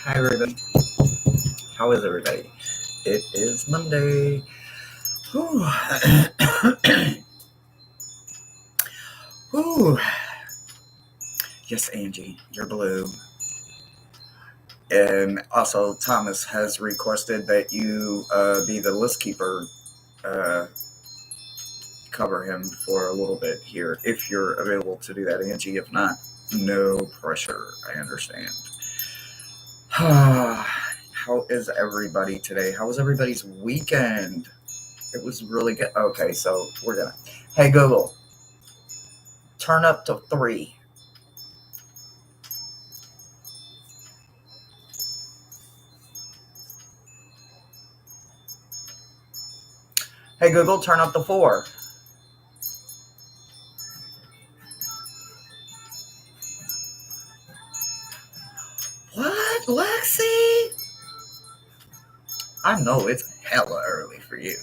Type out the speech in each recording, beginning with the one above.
Hi, everybody. How is everybody? It is Monday. Whew. Whew. Yes, Angie, you're blue. And also, Thomas has requested that you be the list keeper, uh, cover him for a little bit here, if you're available to do that, Angie. If not, no pressure. I understand. How is everybody today? How was everybody's weekend? It was really good. Okay, so we're gonna. Hey, Google, turn up to 3. Hey, Google, turn up to 4. What, Lexi? I know it's hella early for you.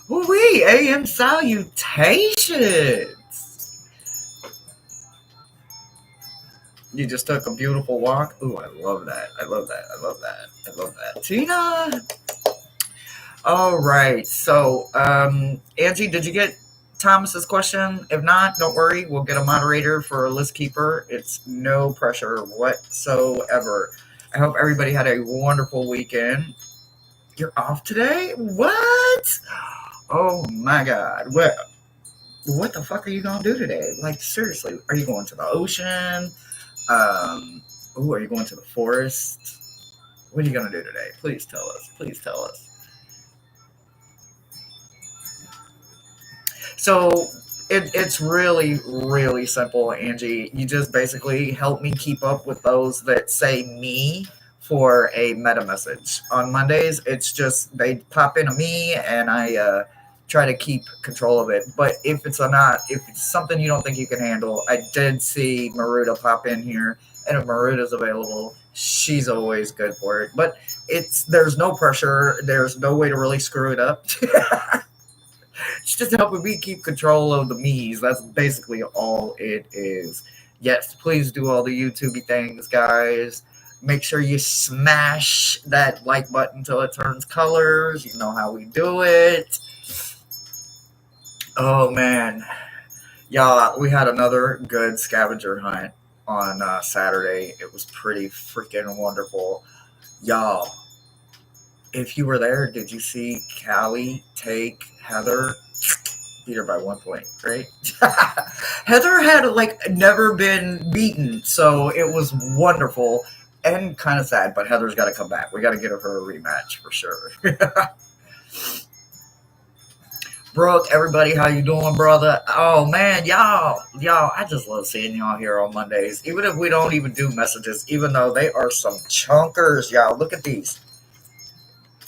Wee, AM salutations. You just took a beautiful walk. Ooh, I love that. I love that. I love that. I love that. Tina. All right. So, Angie, did you get Thomas's question? If not, don't worry. We'll get a moderator for a list keeper. It's no pressure whatsoever. I hope everybody had a wonderful weekend. You're off today? What? Oh my God. What the fuck are you going to do today? Like, seriously, are you going to the ocean? Are you going to the forest? What are you going to do today? Please tell us. Please tell us. So it's really, really simple, Angie. You just basically help me keep up with those that say me for a meta message. On Mondays, it's just they pop into me and I try to keep control of it. But if it's something you don't think you can handle, I did see Maruta pop in here, and if Maruta's available, she's always good for it. But there's no pressure. There's no way to really screw it up. It's just helping me keep control of the me's. That's basically all it is. Yes, please do all the YouTubey things, guys. Make sure you smash that like button until it turns colors. You know how we do it. Oh, man. Y'all, we had another good scavenger hunt on Saturday. It was pretty freaking wonderful. Y'all, if you were there, did you see Callie take Heather? Beat her by 1 point, right? Heather had never been beaten, so it was wonderful and kind of sad. But Heather's got to come back. We got to get her a rematch for sure. Brooke, everybody, how you doing, brother? Oh man, y'all, I just love seeing y'all here on Mondays, even if we don't even do messages. Even though they are some chunkers, y'all. Look at these.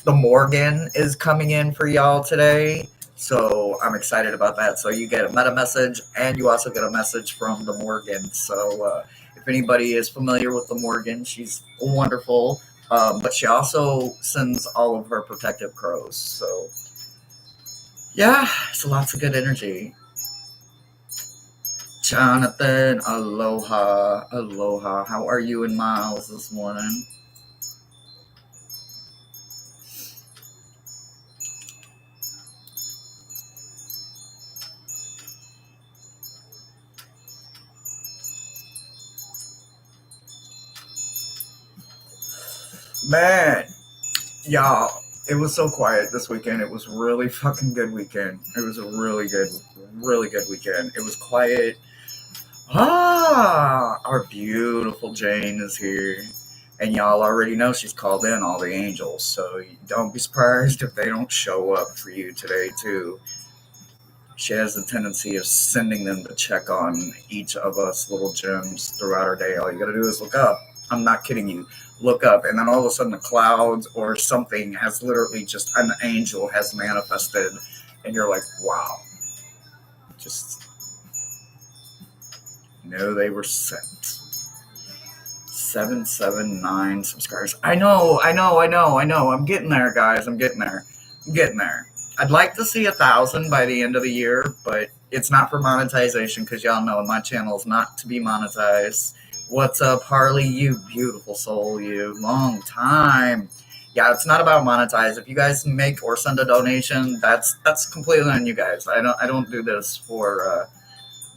The Morgan is coming in for y'all today. So I'm excited about that. So you get a meta message and you also get a message from the Morgan. So if anybody is familiar with the Morgan, she's wonderful. But she also sends all of her protective crows. So yeah, it's lots of good energy. Jonathan, aloha, aloha. How are you and Miles this morning? Man, y'all, it was so quiet this weekend. It was really fucking good weekend. It was a really good weekend. It was quiet. Our beautiful Jane is here. And y'all already know she's called in all the angels. So don't be surprised if they don't show up for you today, too. She has the tendency of sending them to check on each of us little gems throughout our day. All you got to do is look up. I'm not kidding you. Look up, and then all of a sudden the clouds or something has literally just an angel has manifested, and you're like, wow. Just know they were sent. 779 subscribers. I know. I'm getting there, guys. I'm getting there. I'd like to see 1,000 by the end of the year, but it's not for monetization because y'all know my channel is not to be monetized. What's up, Harley? You beautiful soul, you. Long time. Yeah, it's not about monetize. If you guys make or send a donation, that's completely on you guys. I don't do this for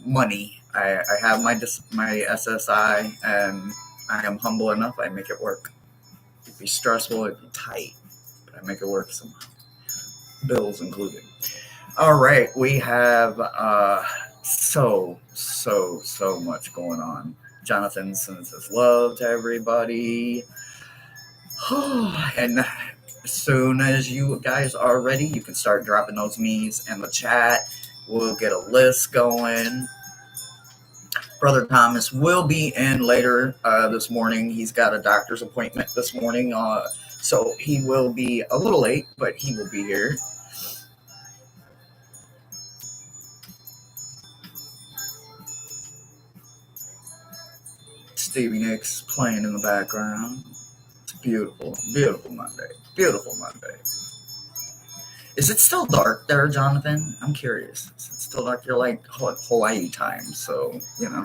money. I have my SSI, and I am humble enough. I make it work. It'd be stressful. It'd be tight, but I make it work somehow. Bills included. All right, we have so much going on. Jonathan sends his love to everybody. And as soon as you guys are ready, you can start dropping those memes in the chat. We'll get a list going. Brother Thomas will be in later this morning. He's got a doctor's appointment this morning, so he will be a little late, but he will be here. Stevie Nicks playing in the background. It's beautiful, beautiful Monday. Beautiful Monday. Is it still dark there, Jonathan? I'm curious. Is it still dark? You're like Hawaii time, so, you know.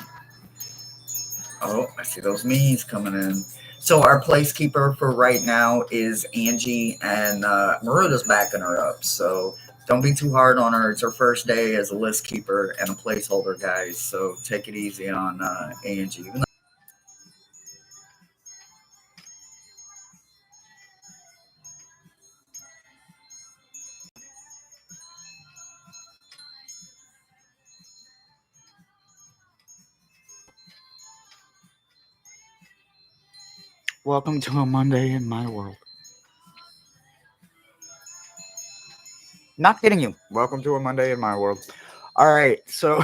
Oh, I see those me's coming in. So our placekeeper for right now is Angie, and Maruta's backing her up. So don't be too hard on her. It's her first day as a list keeper and a placeholder, guys. So take it easy on Angie. Welcome to a Monday in my world. Not kidding you. Welcome to a Monday in my world. All right, so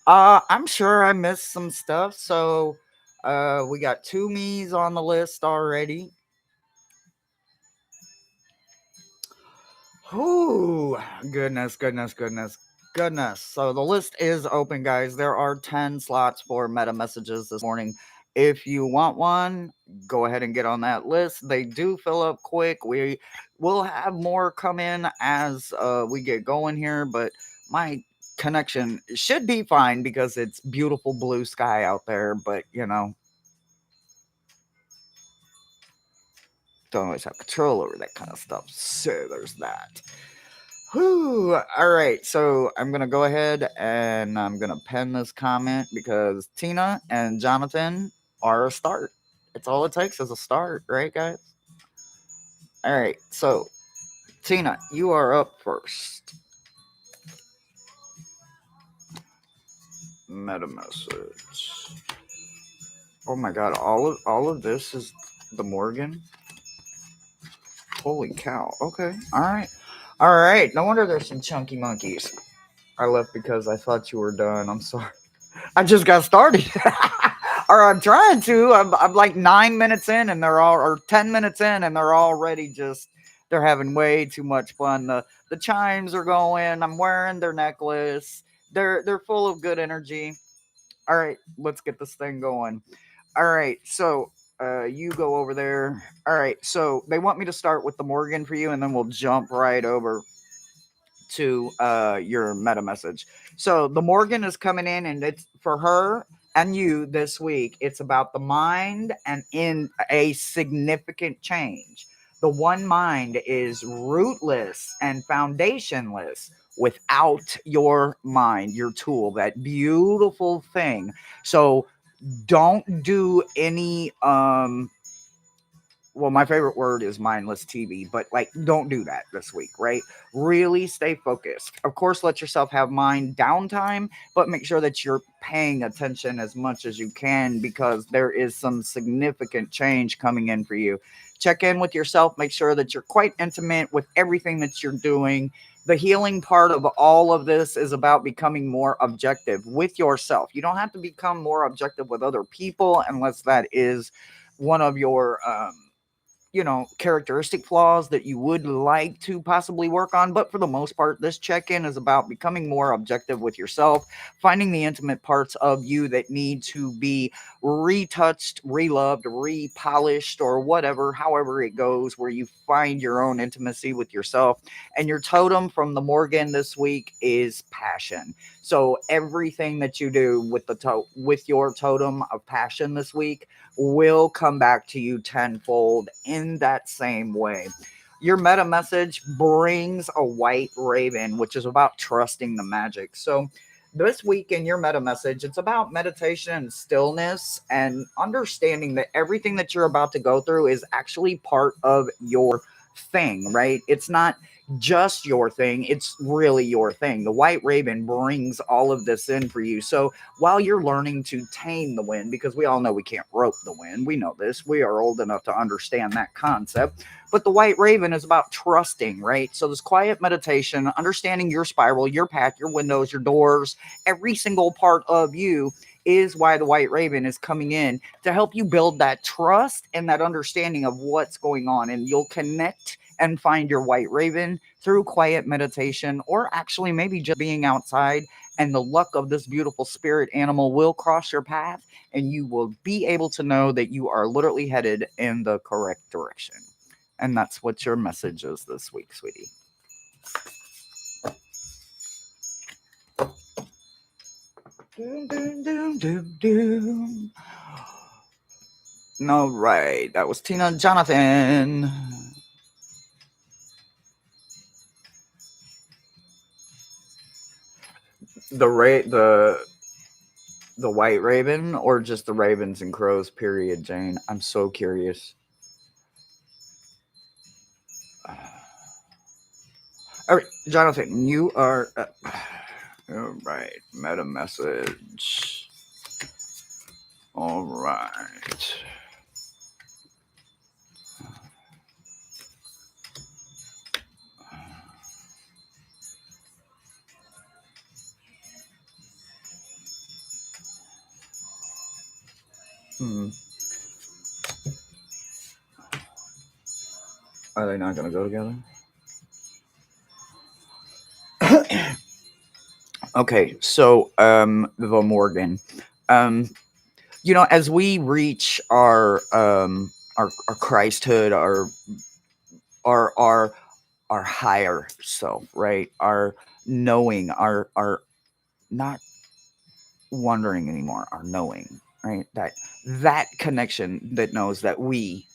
I'm sure I missed some stuff. So we got two me's on the list already. Ooh, goodness. So the list is open, guys. There are 10 slots for meta messages this morning. If you want one, go ahead and get on that list. They do fill up quick. We will have more come in as we get going here, but my connection should be fine because it's beautiful blue sky out there, but you know, don't always have control over that kind of stuff. So there's that. Whew. All right. So I'm going to go ahead and I'm going to pen this comment because Tina and Jonathan are a start. It's all it takes is a start, right, guys? All right. So, Tina, you are up first. Meta message. Oh my God. All of this is the Morgan. Holy cow. Okay. All right. All right. No wonder there's some chunky monkeys. I left because I thought you were done. I'm sorry. I just got started. Or I'm trying to. I'm like 9 minutes in and they're all, or 10 minutes in and they're already just, they're having way too much fun. The chimes are going. I'm wearing their necklace. They're full of good energy. All right, let's get this thing going. All right, so you go over there. All right, so they want me to start with the Morgan for you and then we'll jump right over to your meta message. So the Morgan is coming in, and it's for her and you this week. It's about the mind and in a significant change. The one mind is rootless and foundationless without your mind, your tool, that beautiful thing. So don't do any well, my favorite word is mindless TV, but like, don't do that this week, right? Really stay focused. Of course, let yourself have mind downtime, but make sure that you're paying attention as much as you can because there is some significant change coming in for you. Check in with yourself, make sure that you're quite intimate with everything that you're doing. The healing part of all of this is about becoming more objective with yourself. You don't have to become more objective with other people unless that is one of your characteristic flaws that you would like to possibly work on. But for the most part, this check in is about becoming more objective with yourself, finding the intimate parts of you that need to be retouched, reloved, repolished, or whatever, however it goes, where you find your own intimacy with yourself. And your totem from the Morgan this week is passion. So everything that you do with with your totem of passion this week will come back to you tenfold in that same way. Your meta message brings a white raven, which is about trusting the magic. So this week in your meta message, it's about meditation and stillness and understanding that everything that you're about to go through is actually part of your thing, right? It's not just your thing, it's really your thing. The white raven brings all of this in for you. So while you're learning to tame the wind, because we all know we can't rope the wind, we know this, we are old enough to understand that concept. But the white raven is about trusting, right? So this quiet meditation, understanding your spiral, your path, your windows, your doors, every single part of you is why the white raven is coming in to help you build that trust and that understanding of what's going on. And you'll connect and find your white raven through quiet meditation, or actually maybe just being outside, and the luck of this beautiful spirit animal will cross your path, and you will be able to know that you are literally headed in the correct direction. And that's what your message is this week, sweetie. Doom, doom, doom, doom, doom. All right, that was Tina Jonathan. The white raven, or just the ravens and crows, period, Jane? I'm so curious. All right, Jonathan, you are. All right, meta message. All right. Hmm. Are they not going to go together? Okay, so the Morgan, um, as we reach our Christhood, our our higher self, right? Our knowing, our not wondering anymore, our knowing, right? That connection that knows that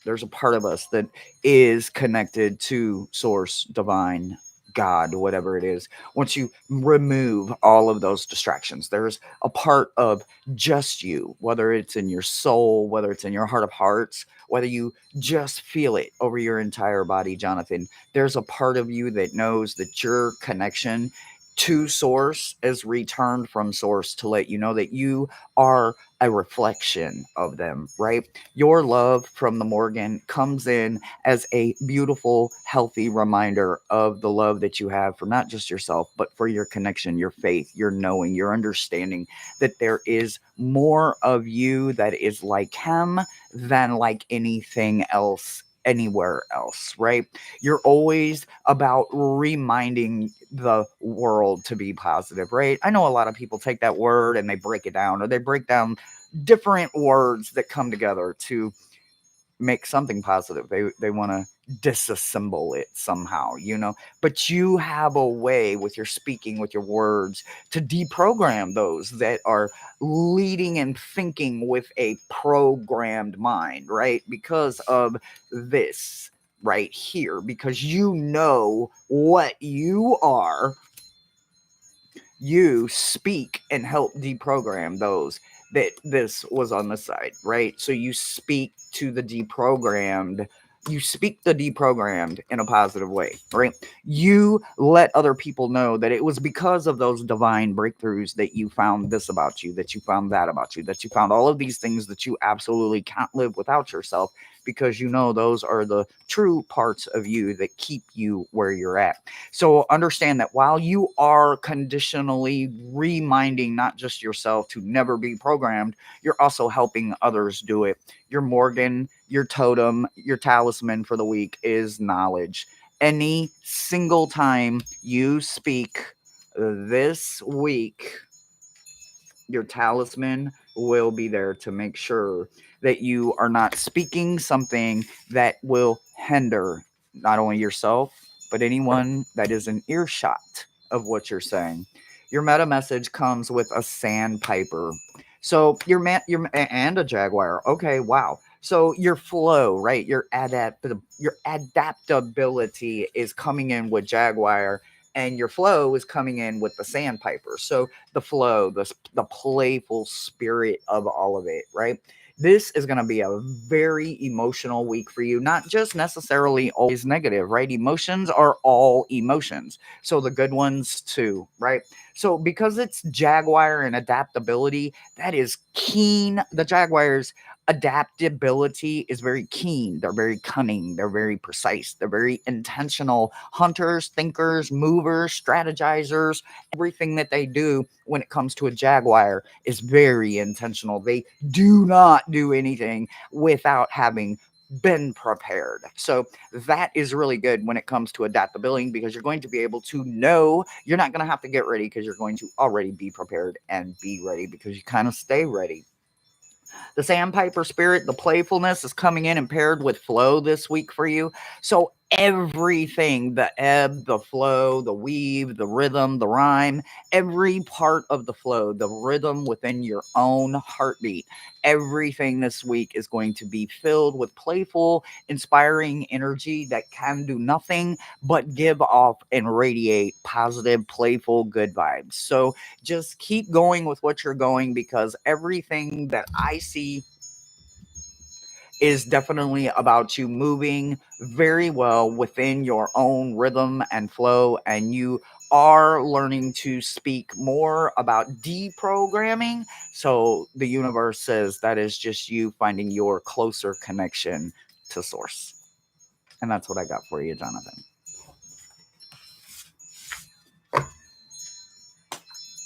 there's a part of us that is connected to source, divine, God, whatever it is. Once you remove all of those distractions, there's a part of just you, whether it's in your soul, whether it's in your heart of hearts, whether you just feel it over your entire body, Jonathan. There's a part of you that knows that your connection to source is returned from source to let you know that you are a reflection of them, right? Your love from the Morgan comes in as a beautiful, healthy reminder of the love that you have for not just yourself, but for your connection, your faith, your knowing, your understanding that there is more of you that is like him than like anything else anywhere else, right? You're always about reminding the world to be positive, right? I know a lot of people take that word and they break it down, or they break down different words that come together to make something positive. They want to disassemble it somehow, But you have a way with your speaking, with your words, to deprogram those that are leading and thinking with a programmed mind, right? Because of this right here, because you know what you are, you speak and help deprogram those that this was on the side, right? So you speak to the deprogrammed, you speak the deprogrammed in a positive way, right? You let other people know that it was because of those divine breakthroughs that you found this about you, that you found that about you, that you found all of these things that you absolutely can't live without yourself, because you know those are the true parts of you that keep you where you're at. So understand that while you are conditionally reminding not just yourself to never be programmed, you're also helping others do it. Your Morgan, your totem, your talisman for the week is knowledge. Any single time you speak this week, your talisman will be there to make sure that you are not speaking something that will hinder not only yourself, but anyone that is in earshot of what you're saying. Your meta message comes with a sandpiper. So and a jaguar. Okay, wow. So your flow, right? Your adaptability is coming in with jaguar, and your flow is coming in with the sandpiper. So the flow, the playful spirit of all of it, right? This is going to be a very emotional week for you, not just necessarily always negative, right? Emotions are all emotions. So the good ones too, right? So because it's Jaguar and adaptability, that is keen. The Jaguars' adaptability is very keen. They're very cunning. They're very precise. They're very intentional hunters, thinkers, movers, strategizers. Everything that they do when it comes to a Jaguar is very intentional. They do not do anything without having been prepared. So that is really good when it comes to adaptability, because you're going to be able to know you're not going to have to get ready, because you're going to already be prepared and be ready, because you kind of stay ready. The sandpiper spirit, the playfulness is coming in and paired with flow this week for you. So everything, the ebb, the flow, the weave, the rhythm, the rhyme, every part of the flow, the rhythm within your own heartbeat, everything this week is going to be filled with playful, inspiring energy that can do nothing but give off and radiate positive, playful, good vibes. So just keep going with what you're going, because everything that I see is definitely about you moving very well within your own rhythm and flow, and you are learning to speak more about deprogramming. So the universe says that is just you finding your closer connection to source. And that's what I got for you, Jonathan.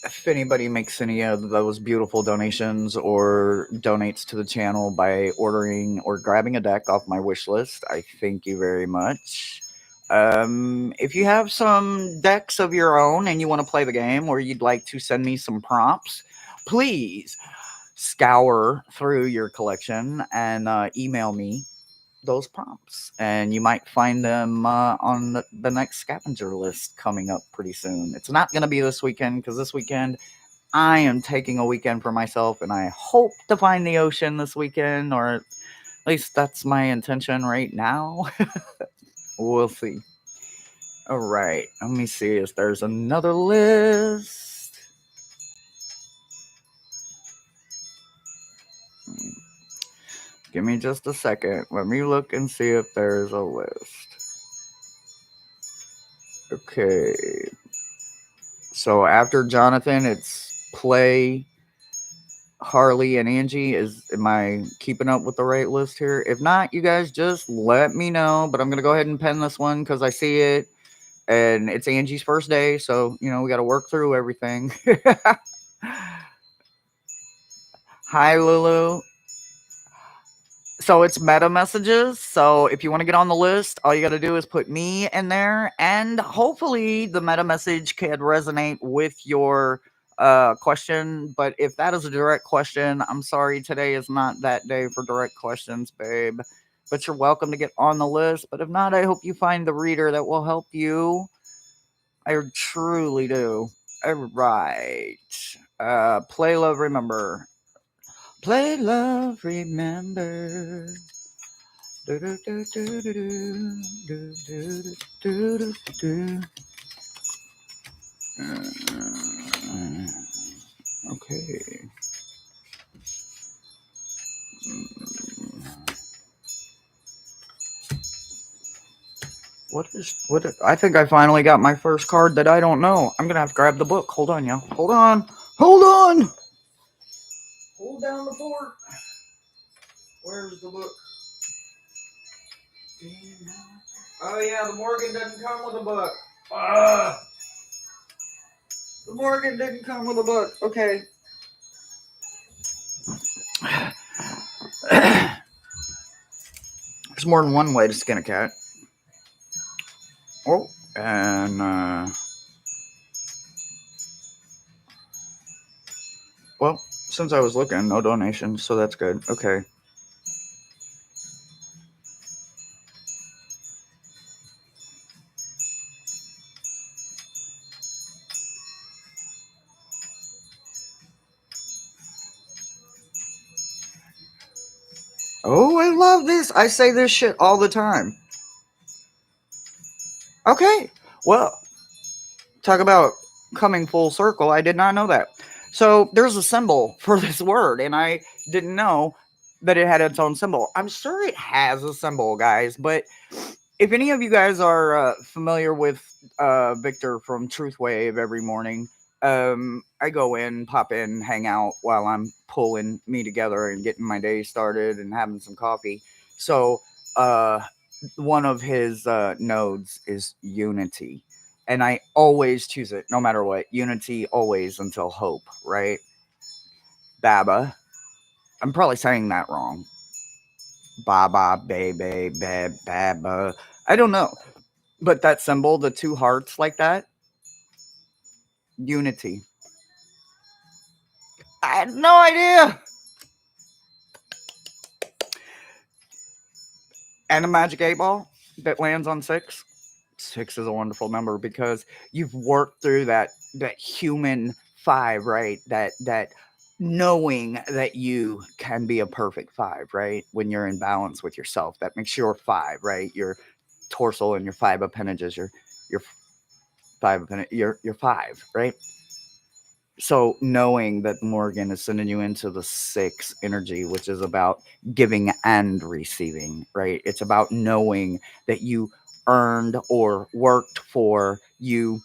If anybody makes any of those beautiful donations or donates to the channel by ordering or grabbing a deck off my wish list, I thank you very much. If you have some decks of your own and you want to play the game, or you'd like to send me some prompts, please scour through your collection and email me those prompts, and you might find them on the next scavenger list coming up pretty soon. It's not going to be this weekend, because this weekend I am taking a weekend for myself, and I hope to find the ocean this weekend, or at least that's my intention right now. We'll see. All right, let me see if there's another list. Give me just a second. Let me look and see if there's a list. Okay. So after Jonathan, it's Play, Harley, and Angie. Am I keeping up with the right list here? If not, you guys just let me know. But I'm gonna go ahead and pen this one because I see it, and it's Angie's first day, so we got to work through everything. Hi, Lulu. So it's meta messages. So if you want to get on the list, all you got to do is put me in there, and hopefully the meta message can resonate with your question. But if that is a direct question, I'm sorry, today is not that day for direct questions, babe. But you're welcome to get on the list. But if not, I hope you find the reader that will help you. I truly do. All right. Play, love, remember. Play, love, remember. Do, do, do, do, do, do, do, do, do, do. Okay. What? I think I finally got my first card that I don't know. I'm gonna have to grab the book. Hold on, y'all. Hold on. Hold on. Hold down the fort. Where's the book? Oh yeah, the Morgan doesn't come with a book. The Morgan didn't come with a book. Okay. There's more than one way to skin a cat. Oh, and well, since I was looking, no donations, so that's good. Okay. Oh, I love this. I say this shit all the time. Okay. Well, talk about coming full circle. I did not know that. So there's a symbol for this word, and I didn't know that it had its own symbol. I'm sure it has a symbol, guys, but if any of you guys are familiar with Victor from Truth Wave every morning, I go in, pop in, hang out while I'm pulling me together and getting my day started and having some coffee. So, one of his nodes is unity. And I always choose it, no matter what. Unity always until hope, right? Baba. I'm probably saying that wrong. Baba, baby, baba. I don't know. But that symbol, the two hearts like that, unity. I had no idea. And a magic 8 ball that lands on 6. 6 is a wonderful number because you've worked through that human 5, right? That knowing that you can be a perfect 5, right? When you're in balance with yourself, that makes your 5, right? Your torso and your 5 appendages, your 5 your 5, right? So knowing that Morgan is sending you into the 6 energy, which is about giving and receiving, right? It's about knowing that you earned or worked for, you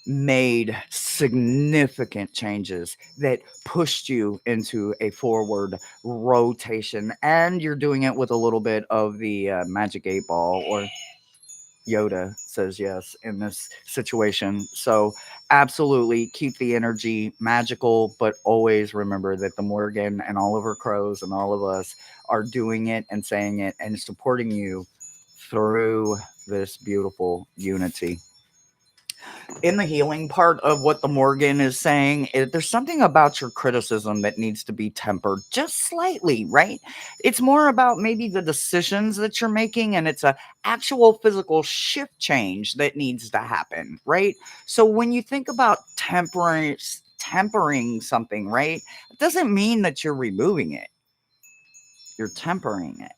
made significant changes that pushed you into a forward rotation, and you're doing it with a little bit of the magic 8 ball, or Yoda says yes in this situation. So, absolutely keep the energy magical, but always remember that the Morgan and all of her crows and all of us are doing it and saying it and supporting you through this beautiful unity. In the healing part of what the Morgan is saying, there's something about your criticism that needs to be tempered just slightly, right? It's more about maybe the decisions that you're making, and it's a actual physical shift change that needs to happen, right? So when you think about tempering something, right, it doesn't mean that you're removing it. You're tempering it.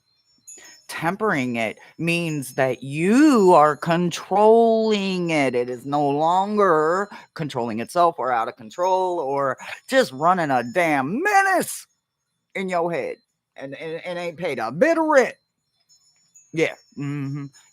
Tempering it means that you are controlling it. It is no longer controlling itself or out of control or just running a damn menace in your head and ain't paid a bit of rent. Yeah.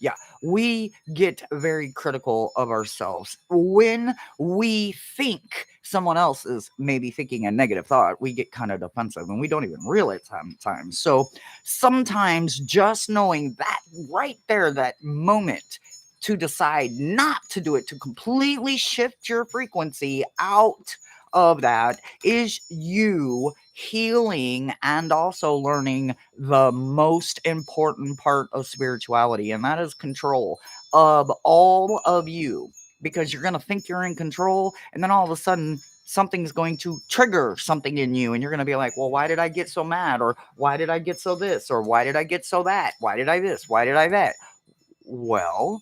Yeah. We get very critical of ourselves. When we think someone else is maybe thinking a negative thought, we get kind of defensive and we don't even realize sometimes. So sometimes just knowing that right there, that moment to decide not to do it, to completely shift your frequency out of that, is you healing and also learning the most important part of spirituality, and that is control of all of you. Because you're going to think you're in control, and then all of a sudden, something's going to trigger something in you, and you're going to be like, well, why did I get so mad? Or why did I get so this? Or why did I get so that? Why did I this? Why did I that? Well,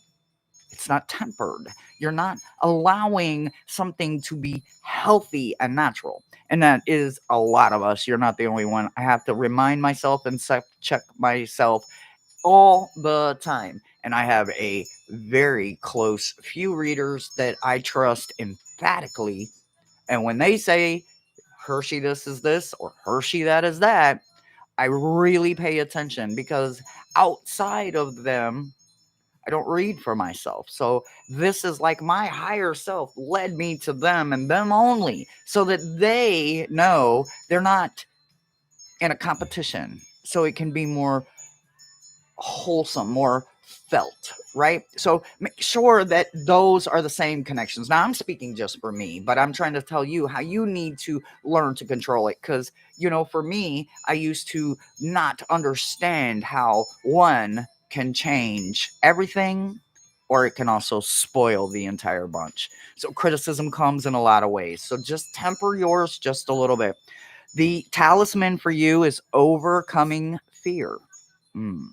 it's not tempered. You're not allowing something to be healthy and natural. And that is a lot of us. You're not the only one. I have to remind myself and check myself all the time. And I have a very close few readers that I trust emphatically. And when they say Hershey this is this or Hershey that is that, I really pay attention, because outside of them, I don't read for myself. So this is like my higher self led me to them and them only, so that they know they're not in a competition. So it can be more wholesome, more felt, right? So make sure that those are the same connections. Now I'm speaking just for me, but I'm trying to tell you how you need to learn to control it. Because, for me, I used to not understand how, one, can change everything, or it can also spoil the entire bunch. So criticism comes in a lot of ways. So just temper yours just a little bit. The talisman for you is overcoming fear. Mm.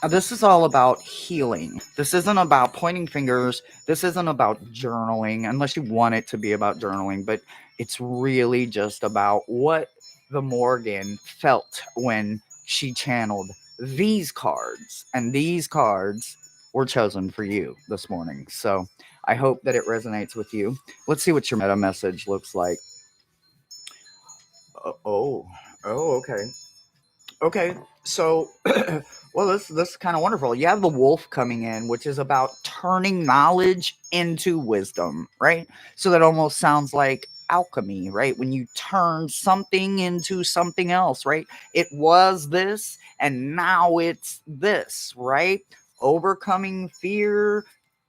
This is all about healing. This isn't about pointing fingers. This isn't about journaling, unless you want it to be about journaling, but it's really just about what the Morgan felt when she channeled these cards. And these cards were chosen for you this morning. So I hope that it resonates with you. Let's see what your meta message looks like. Oh, okay. Okay, so well, this is kind of wonderful. You have the wolf coming in, which is about turning knowledge into wisdom, right? So that almost sounds like alchemy, right? When you turn something into something else, right? It was this, and now it's this, right? Overcoming fear,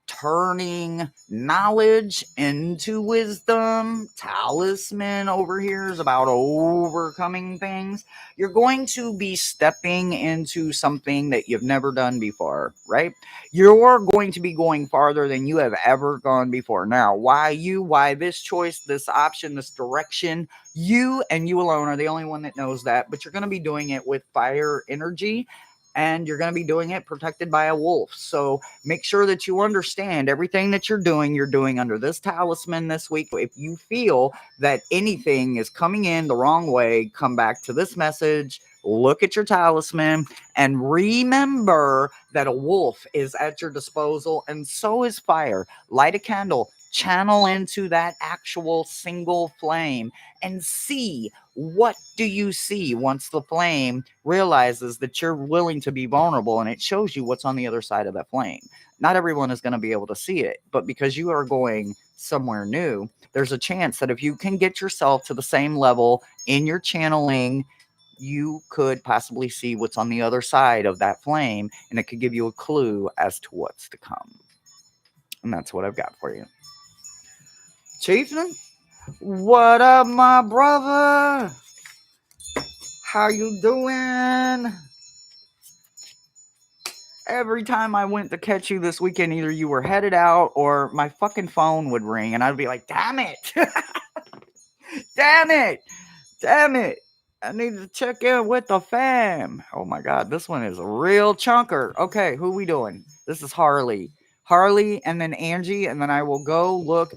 turning knowledge into wisdom. Talisman over here is about overcoming things. You're going to be stepping into something that you've never done before, right? You're going to be going farther than you have ever gone before. Now, why you? Why this choice, this option, this direction? You and you alone are the only one that knows that, but you're going to be doing it with fire energy. And you're going to be doing it protected by a wolf. So make sure that you understand everything that you're doing under this talisman this week. If you feel that anything is coming in the wrong way, come back to this message, look at your talisman, and remember that a wolf is at your disposal, and so is fire. Light a candle, channel into that actual single flame, and see, what do you see once the flame realizes that you're willing to be vulnerable, and it shows you what's on the other side of that flame. Not everyone is going to be able to see it, but because you are going somewhere new, there's a chance that if you can get yourself to the same level in your channeling, you could possibly see what's on the other side of that flame, and it could give you a clue as to what's to come. And that's what I've got for you. Chieftain, what up, my brother? How you doing? Every time I went to catch you this weekend, either you were headed out or my fucking phone would ring, and I'd be like, damn it. Damn it. Damn it. I need to check in with the fam. Oh my God, this one is a real chunker. Okay, who we doing? This is Harley. Harley and then Angie, and then I will go look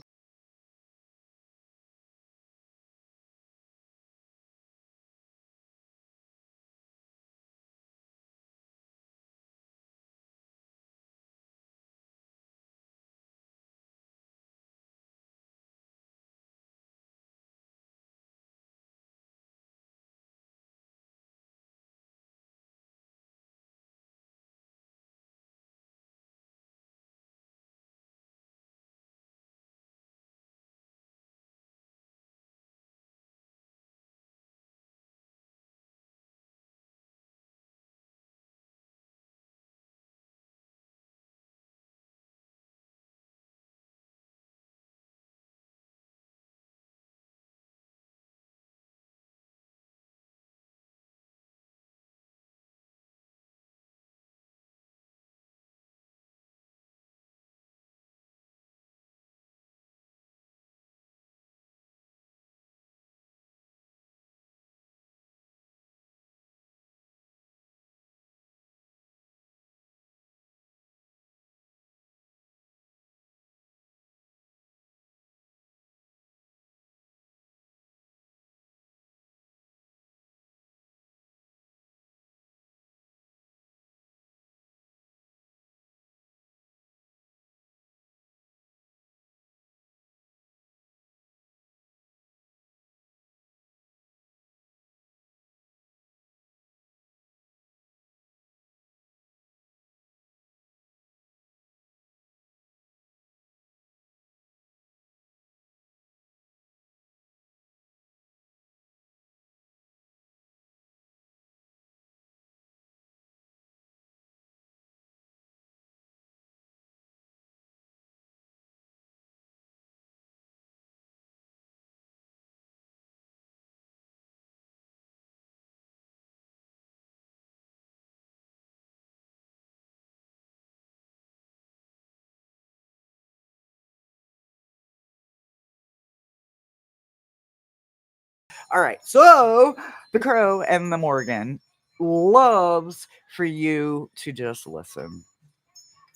All right. So the Crow and the Morgan loves for you to just listen.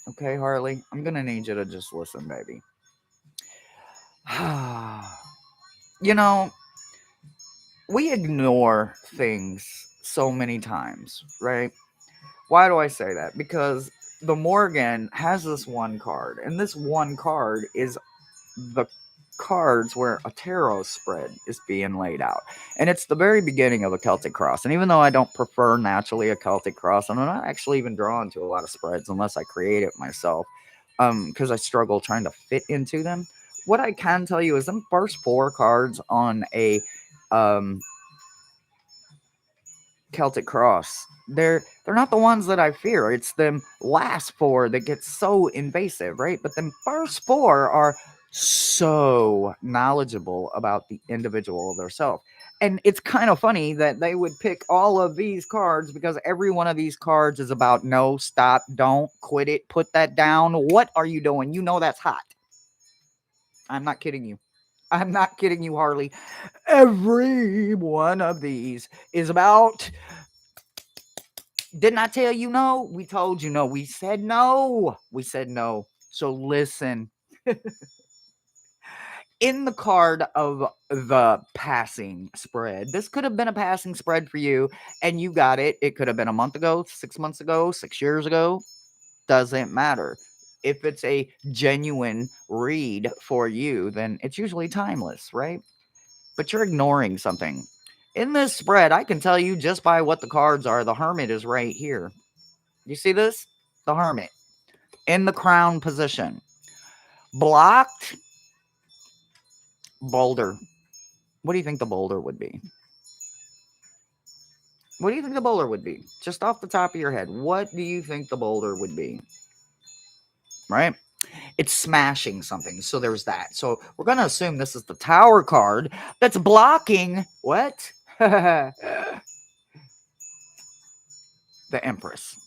Okay, Harley? I'm going to need you to just listen, baby. You know, we ignore things so many times, right? Why do I say that? Because the Morgan has this one card, and this one card is the cards where a tarot spread is being laid out. And it's the very beginning of a Celtic cross. And even though I don't prefer naturally a Celtic cross, I'm not actually even drawn to a lot of spreads unless I create it myself, because I struggle trying to fit into them. What I can tell you is them first four cards on a um, Celtic cross. They're not the ones that I fear. It's them last four that get so invasive, right? But them first four are so knowledgeable about the individual of their self. And it's kind of funny that they would pick all of these cards because every one of these cards is about no, stop, don't, quit it, put that down. What are you doing? You know that's hot. I'm not kidding you. I'm not kidding you, Harley. Every one of these is about, didn't I tell you no? We told you no. We said no. We said no. So listen. In the card of the passing spread, this could have been a passing spread for you, and you got it. It could have been a month ago, 6 months ago, 6 years ago. Doesn't matter. If it's a genuine read for you, then it's usually timeless, right? But you're ignoring something. In this spread, I can tell you just by what the cards are, the Hermit is right here. You see this? The Hermit in the crown position. Blocked boulder. What do you think the boulder would be? What do you think the boulder would be? Just off the top of your head, what do you think the boulder would be? Right? It's smashing something. So there's that. So we're going to assume this is the Tower card that's blocking what? The Empress.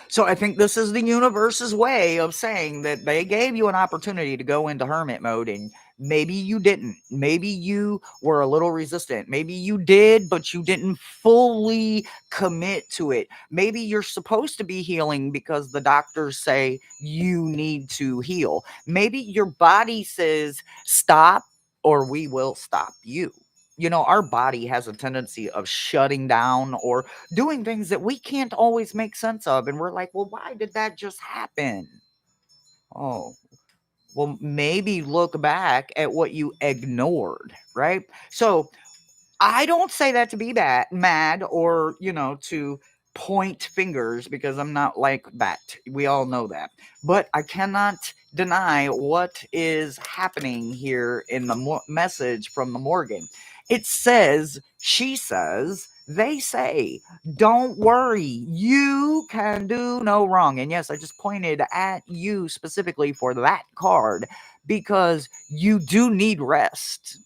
So I think this is the universe's way of saying that they gave you an opportunity to go into hermit mode, and maybe you didn't. Maybe you were a little resistant. Maybe you did, but you didn't fully commit to it. Maybe you're supposed to be healing because the doctors say you need to heal. Maybe your body says stop or we will stop you. You know, our body has a tendency of shutting down or doing things that we can't always make sense of. And we're like, well, why did that just happen? Oh, well, maybe look back at what you ignored, right? So I don't say that to be that mad or, to point fingers because I'm not like that. We all know that. But I cannot deny what is happening here in the message from the Morgan. It says, she says, they say, don't worry, you can do no wrong. And yes, I just pointed at you specifically for that card because you do need rest.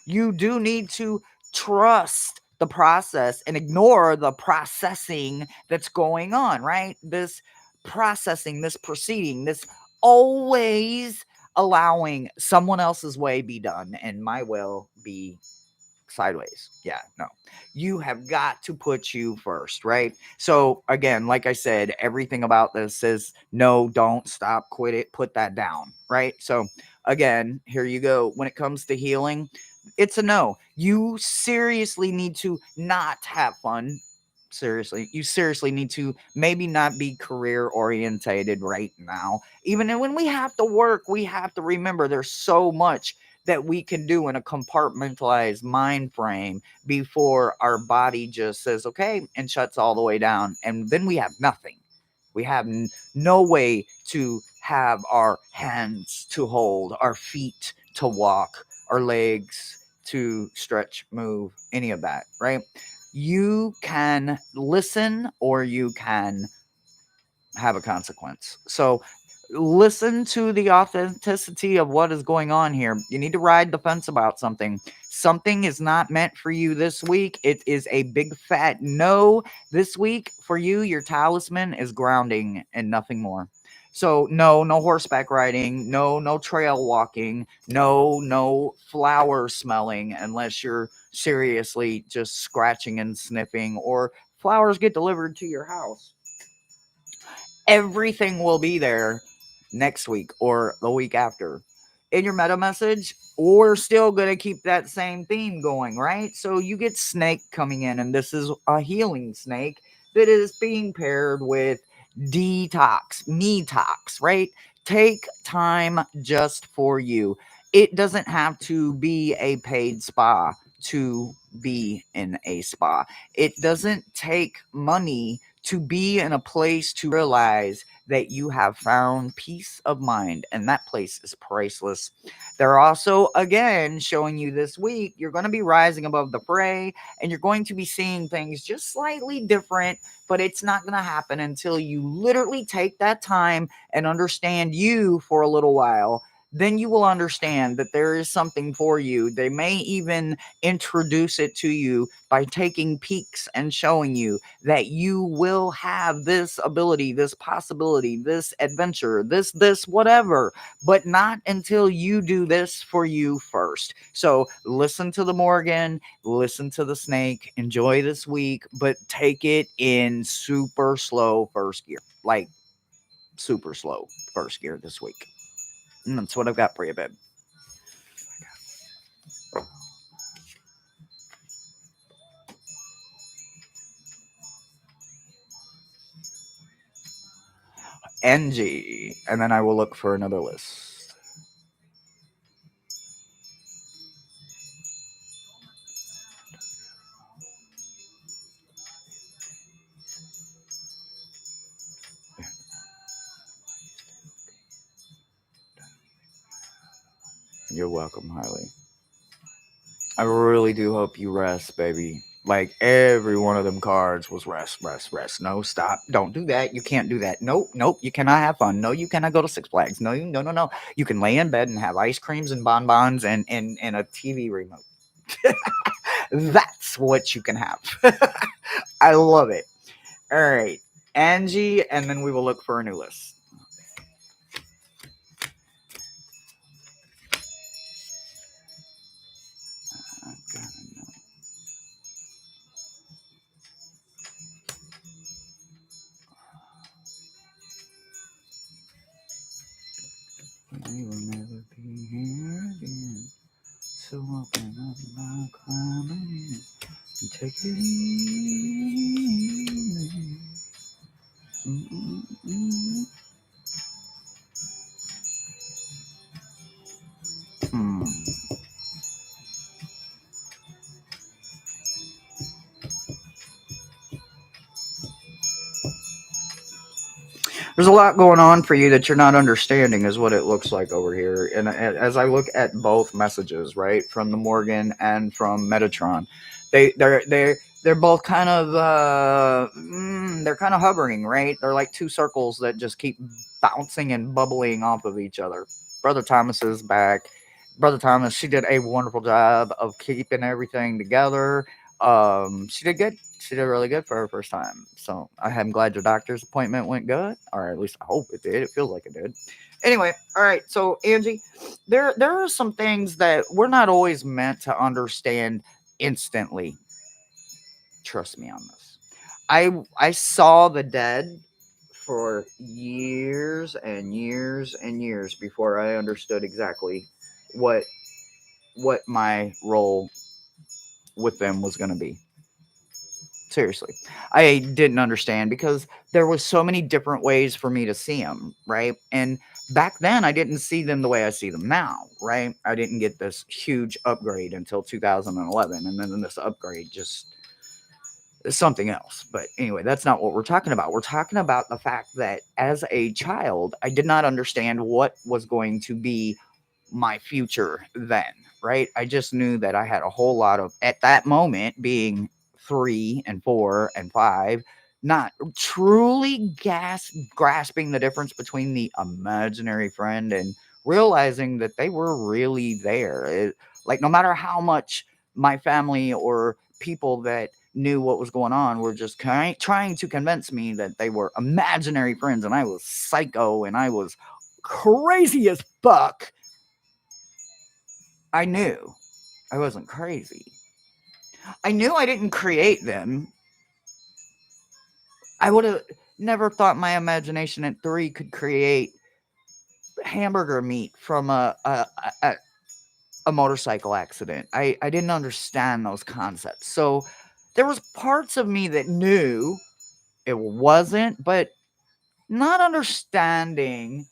You do need to trust the process and ignore the processing that's going on, right? This processing, this proceeding, this always allowing someone else's way be done and my will be sideways. Yeah, no. You have got to put you first, right? So again, like I said, everything about this says no, don't, stop, quit it, put that down, right? So again, here you go. When it comes to healing, it's a no. You seriously need to not have fun. Seriously, you seriously need to maybe not be career orientated right now. Even when we have to work, we have to remember there's so much that we can do in a compartmentalized mind frame before our body just says okay and shuts all the way down, and then we have nothing. We have no way to have our hands to hold, our feet to walk, our legs to stretch, move, any of that, right? You can listen or you can have a consequence. So listen to the authenticity of what is going on here. You need to ride the fence about something. Something is not meant for you this week. It is a big fat no this week for you. Your talisman is grounding and nothing more. So no horseback riding, no trail walking, no flower smelling unless you're seriously just scratching and sniffing, or flowers get delivered to your house. Everything will be there next week or the week after. In your meta message, we're still going to keep that same theme going, right? So you get snake coming in, and this is a healing snake that is being paired with detox, detox, right? Take time just for you. It doesn't have to be a paid spa to be in a spa. It doesn't take money to be in a place to realize that you have found peace of mind, and that place is priceless. They're also, again, showing you this week you're going to be rising above the fray, and you're going to be seeing things just slightly different, but it's not going to happen until you literally take that time and understand you for a little while. Then you will understand that there is something for you. They may even introduce it to you by taking peeks and showing you that you will have this ability, this possibility, this adventure, this whatever, but not until you do this for you first. So listen to the Morgan, listen to the snake, enjoy this week, but take it in super slow first gear. Like super slow first gear this week. And that's what I've got for you, babe. NG. And then I will look for another list. You're welcome, Harley. I really do hope you rest, baby. Like every one of them cards was rest, rest, rest. No, stop. Don't do that. You can't do that. Nope, nope. You cannot have fun. No, you cannot go to Six Flags. No, no. You can lay in bed and have ice creams and bonbons and a TV remote. That's what you can have. I love it. All right, Angie, and then we will look for a new list. We will never be here again. So open up my climbing in and take it easy. Mm-mm-mm. Hmm. There's a lot going on for you that you're not understanding, is what it looks like over here. And as I look at both messages, right, from the Morgan and from Metatron, they're both kind of they're kind of hovering, right? They're like two circles that just keep bouncing and bubbling off of each other. Brother Thomas is back. Brother Thomas, she did a wonderful job of keeping everything together. She did good. She did really good for her first time. So I'm glad your doctor's appointment went good, or at least I hope it did. It feels like it did. Anyway, all right. So Angie, there are some things that we're not always meant to understand instantly. Trust me on this. I saw the dead for years and years and years before I understood exactly what what my role with them was going to be. Seriously, I didn't understand because there was so many different ways for me to see them, right? And back then I didn't see them the way I see them now, right? I didn't get this huge upgrade until 2011, and then this upgrade just is something else. But anyway, that's not what we're talking about. We're talking about the fact that as a child I did not understand what was going to be my future then, right? I just knew that I had a whole lot of, at that moment, being 3 and 4 and 5, not truly grasping the difference between the imaginary friend and realizing that they were really there. Like, no matter how much my family or people that knew what was going on were just trying to convince me that they were imaginary friends and I was psycho and I was crazy as fuck, I knew I wasn't crazy. I knew I didn't create them. I would have never thought my imagination at 3 could create hamburger meat from a motorcycle accident. I didn't understand those concepts. So there was parts of me that knew it wasn't, but not understanding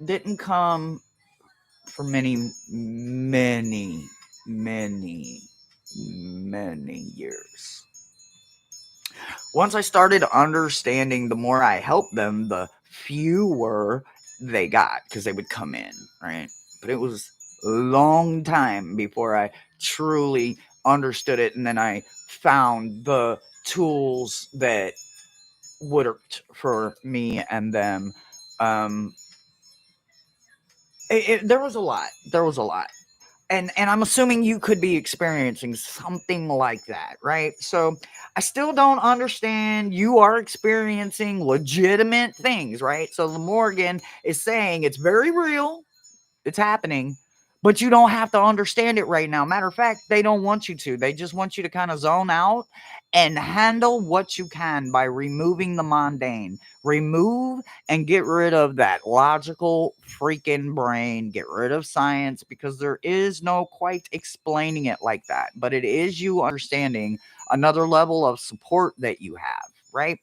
didn't come for many, many years. Once I started understanding, the more I helped them, the fewer they got because they would come in, right? But it was a long time before I truly understood it, and then I found the tools that worked for me and them. Um, there was a lot. There was a lot. And I'm assuming you could be experiencing something like that, right? So I still don't understand. You are experiencing legitimate things, right? So the Morgan is saying it's very real. It's happening, but you don't have to understand it right now. Matter of fact, they don't want you to. They just want you to kind of zone out and handle what you can by removing the mundane. Remove and get rid of that logical freaking brain. Get rid of science because there is no quite explaining it like that. But it is you understanding another level of support that you have, right?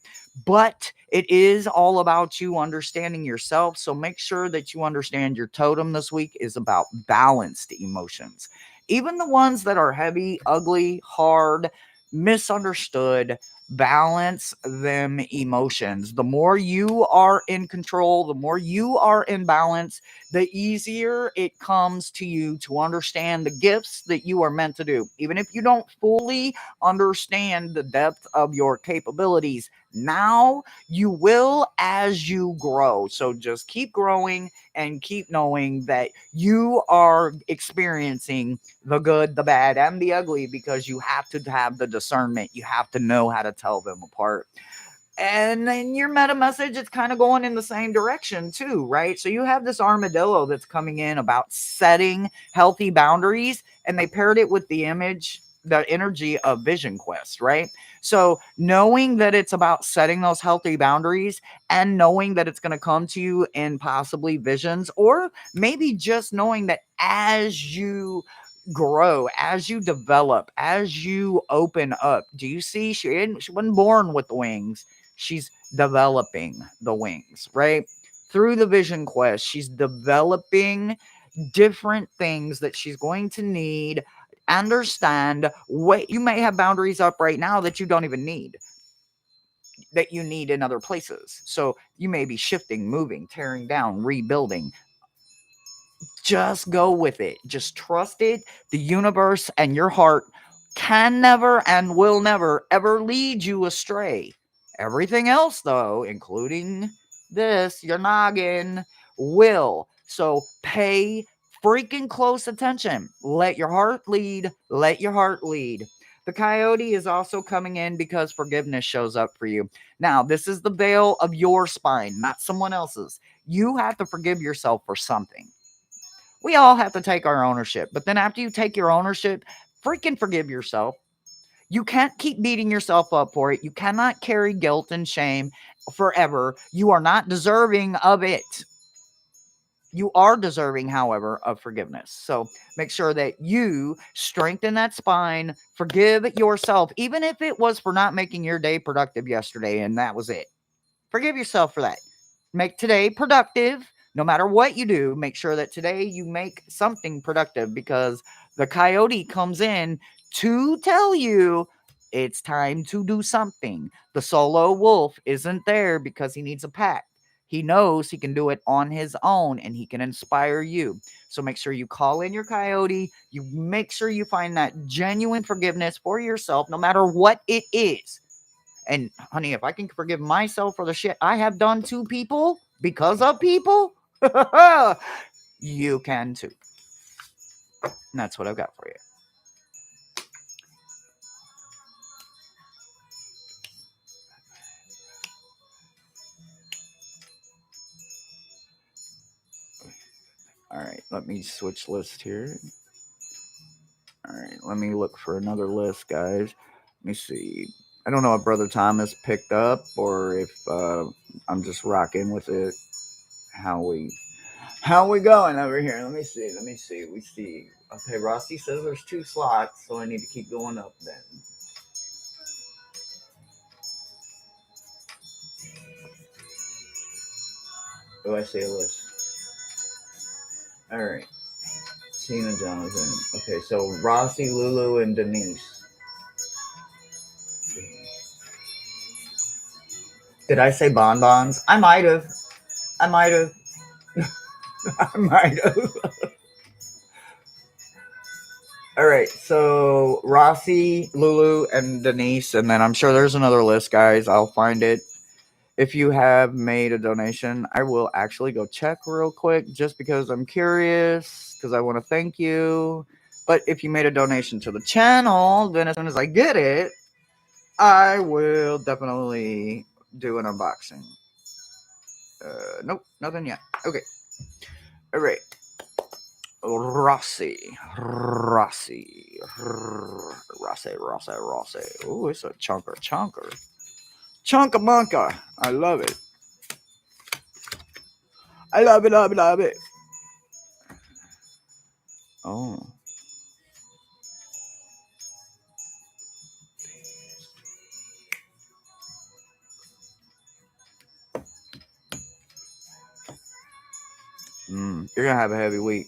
But it is all about you understanding yourself. So make sure that you understand your totem this week is about balanced emotions. Even the ones that are heavy, ugly, hard, misunderstood, balance them emotions. The more you are in control, the more you are in balance, the easier it comes to you to understand the gifts that you are meant to do. Even if you don't fully understand the depth of your capabilities, now you will as you grow. So just keep growing and keep knowing that you are experiencing the good, the bad, and the ugly because you have to have the discernment. You have to know how to tell them apart. And in your meta message, it's kind of going in the same direction too, right? So you have this armadillo that's coming in about setting healthy boundaries, and they paired it with the image, the energy of Vision Quest, right? So knowing that it's about setting those healthy boundaries and knowing that it's going to come to you in possibly visions, or maybe just knowing that as you grow, as you develop, as you open up. Do you see? She wasn't born with the wings. She's developing the wings, right? Through the Vision Quest, she's developing different things that she's going to need. Understand what you may have boundaries up right now that you don't even need, that you need in other places. So you may be shifting, moving, tearing down, rebuilding. Just go with it. Just trust it. The universe and your heart can never and will never ever lead you astray. Everything else, though, including this, your noggin, will. So pay freaking close attention. Let your heart lead. Let your heart lead. The coyote is also coming in because forgiveness shows up for you. Now, this is the veil of your spine, not someone else's. You have to forgive yourself for something. We all have to take our ownership. But then after you take your ownership, freaking forgive yourself. You can't keep beating yourself up for it. You cannot carry guilt and shame forever. You are not deserving of it. You are deserving, however, of forgiveness. So make sure that you strengthen that spine, forgive yourself, even if it was for not making your day productive yesterday and that was it. Forgive yourself for that. Make today productive. No matter what you do, make sure that today you make something productive because the coyote comes in to tell you it's time to do something. The solo wolf isn't there because he needs a pack. He knows he can do it on his own and he can inspire you. So make sure you call in your coyote. You make sure you find that genuine forgiveness for yourself, no matter what it is. And honey, if I can forgive myself for the shit I have done to people because of people, you can too. And that's what I've got for you. All right, let me switch list here. All right, let me look for another list, guys. Let me see. I don't know if Brother Thomas picked up or if I'm just rocking with it. How we going over here? Let me see. Let me see. We see. Okay, Rossi says there's 2 slots, so I need to keep going up then. Oh, I see a list. All right. Tina Jonathan. Okay, so Rossi, Lulu, and Denise. Did I say bonbons? I might have. I might have. I might have. All right, so Rossi, Lulu, and Denise, and then I'm sure there's another list, guys. I'll find it. If you have made a donation, I will actually go check real quick just because I'm curious, because I want to thank you. But if you made a donation to the channel, then as soon as I get it, I will definitely do an unboxing. Nope, nothing yet. Okay. All right. Rossi. Oh, it's a chunker. Chunkamunka. I love it. I love it. Oh. You're gonna have a heavy week.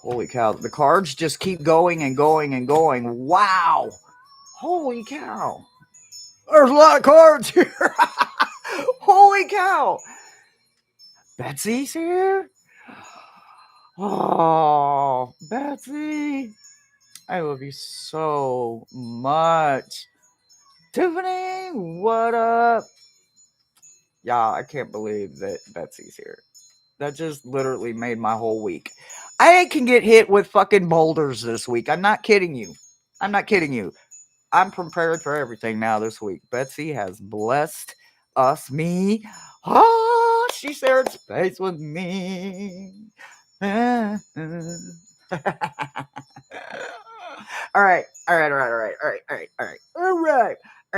Holy cow. The cards just keep going and going and going. Wow. Holy cow. There's a lot of cards here. Holy cow. Betsy's here? Oh, Betsy. I love you so much. Tiffany, what up? Yeah, I can't believe that Betsy's here. That just literally made my whole week. I can get hit with fucking boulders this week. I'm not kidding you. I'm prepared for everything now this week. Betsy has blessed me. Oh, she shared space with me. all right, all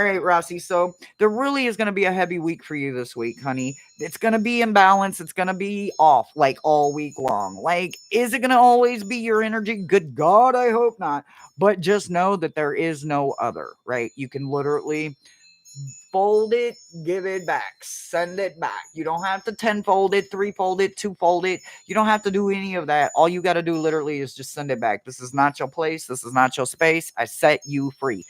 right, Rossi. So there really is going to be a heavy week for you this week, honey. It's going to be imbalanced. It's going to be off like all week long. Like, is it going to always be your energy? Good God, I hope not. But just know that there is no other, right? You can literally fold it, give it back, send it back. You don't have to 10-fold it, 3-fold it, 2-fold it. You don't have to do any of that. All you got to do literally is just send it back. This is not your place. This is not your space. I set you free.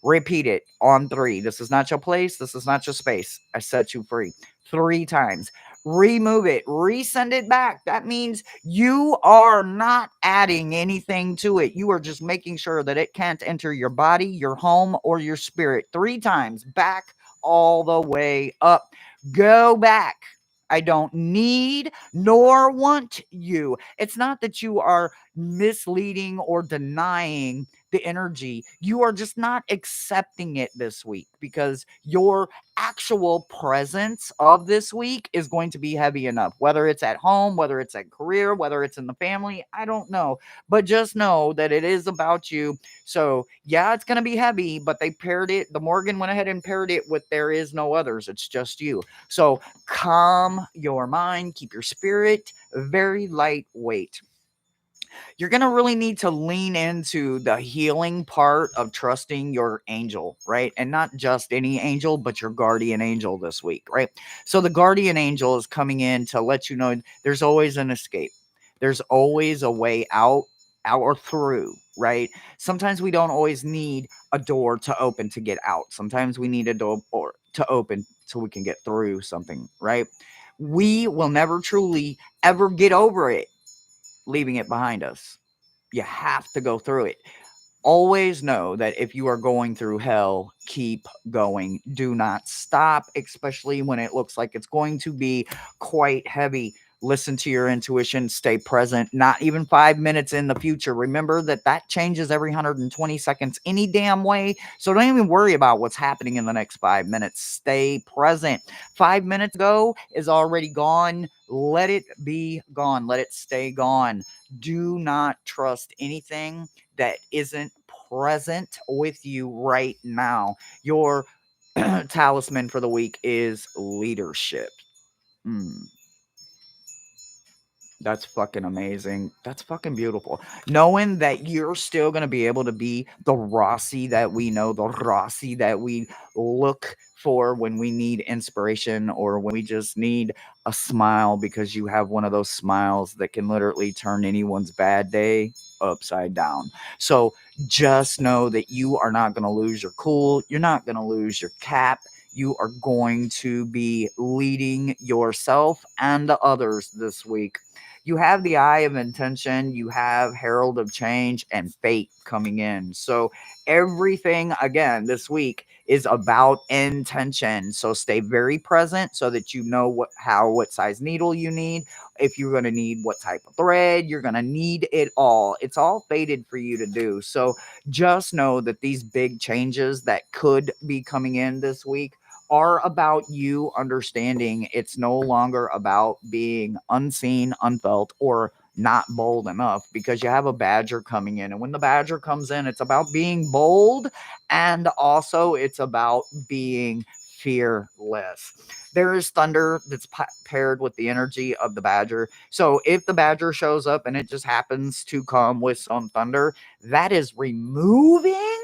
Repeat it on 3. This is not your place. This is not your space. I set you free 3 times. Remove it. Resend it back. That means you are not adding anything to it. You are just making sure that it can't enter your body, your home, or your spirit 3 times. Back all the way up. Go back. I don't need nor want you. It's not that you are misleading or denying the energy. You are just not accepting it this week because your actual presence of this week is going to be heavy enough. Whether it's at home, whether it's at career, whether it's in the family, I don't know. But just know that it is about you. So, yeah, it's going to be heavy, but they paired it. The Morgan went ahead and paired it with there is no others. It's just you. So, calm your mind, keep your spirit very lightweight. You're going to really need to lean into the healing part of trusting your angel, right? And not just any angel, but your guardian angel this week, right? So the guardian angel is coming in to let you know there's always an escape. There's always a way out or through, right? Sometimes we don't always need a door to open to get out. Sometimes we need a door to open so we can get through something, right? We will never truly ever get over it leaving it behind us. You have to go through it. Always know that if you are going through hell, keep going. Do not stop, especially when it looks like it's going to be quite heavy. Listen to your intuition, stay present, not even 5 minutes in the future. Remember that changes every 120 seconds any damn way. So don't even worry about what's happening in the next 5 minutes. Stay present. 5 minutes ago is already gone. Let it be gone. Let it stay gone. Do not trust anything that isn't present with you right now. Your talisman for the week is leadership. That's fucking amazing. That's fucking beautiful. Knowing that you're still going to be able to be the Rossi that we know, the Rossi that we look for when we need inspiration or when we just need a smile, because you have one of those smiles that can literally turn anyone's bad day upside down. So just know that you are not going to lose your cool. You're not going to lose your cap. You are going to be leading yourself and others this week. You have the eye of intention, you have herald of change and fate coming in. So everything again this week is about intention. So stay very present so that you know what size needle you need. If you're going to need what type of thread, you're going to need it all. It's all fated for you to do. So just know that these big changes that could be coming in this week are about you understanding it's no longer about being unseen, unfelt, or not bold enough, because you have a badger coming in. And when the badger comes in, it's about being bold, and also it's about being fearless. There is thunder that's paired with the energy of the badger. So if the badger shows up and it just happens to come with some thunder, that is removing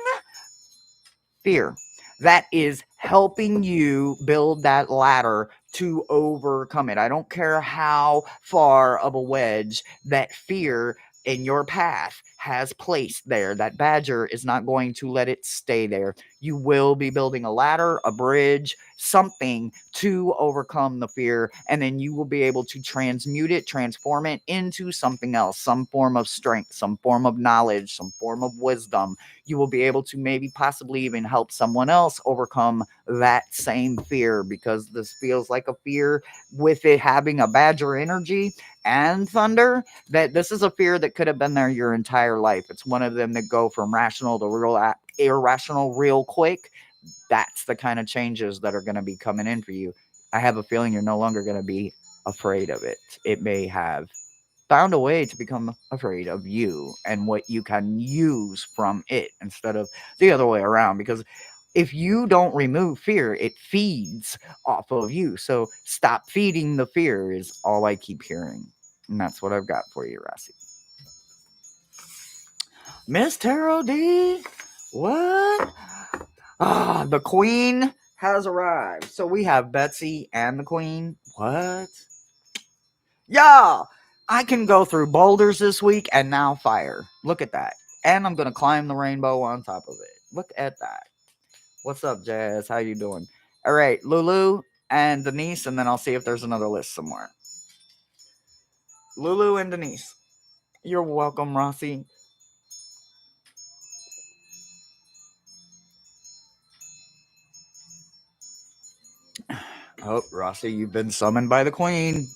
fear. That is helping you build that ladder to overcome it. I don't care how far of a wedge that fear in your path has placed there. That badger is not going to let it stay there. You will be building a ladder, a bridge, something to overcome the fear, and then you will be able to transmute it, transform it into something else, some form of strength, some form of knowledge, some form of wisdom. You will be able to maybe possibly even help someone else overcome that same fear, because this feels like a fear with it having a badger energy and thunder, that this is a fear that could have been there your entire life. It's one of them that go from rational to real irrational real quick. That's the kind of changes that are going to be coming in for you. I have a feeling you're no longer going to be afraid of it. It may have found a way to become afraid of you and what you can use from it instead of the other way around. Because if you don't remove fear, it feeds off of you. So stop feeding the fear is all I keep hearing. And that's what I've got for you, Rossi. Miss Tarot D, what? The queen has arrived. So we have Betsy and the queen. What? Yeah, I can go through boulders this week and now fire. Look at that. And I'm going to climb the rainbow on top of it. Look at that. What's up, Jazz? How you doing? All right, Lulu and Denise, and then I'll see if there's another list somewhere. Lulu and Denise. You're welcome, Rossi. Oh, Rossi, you've been summoned by the queen.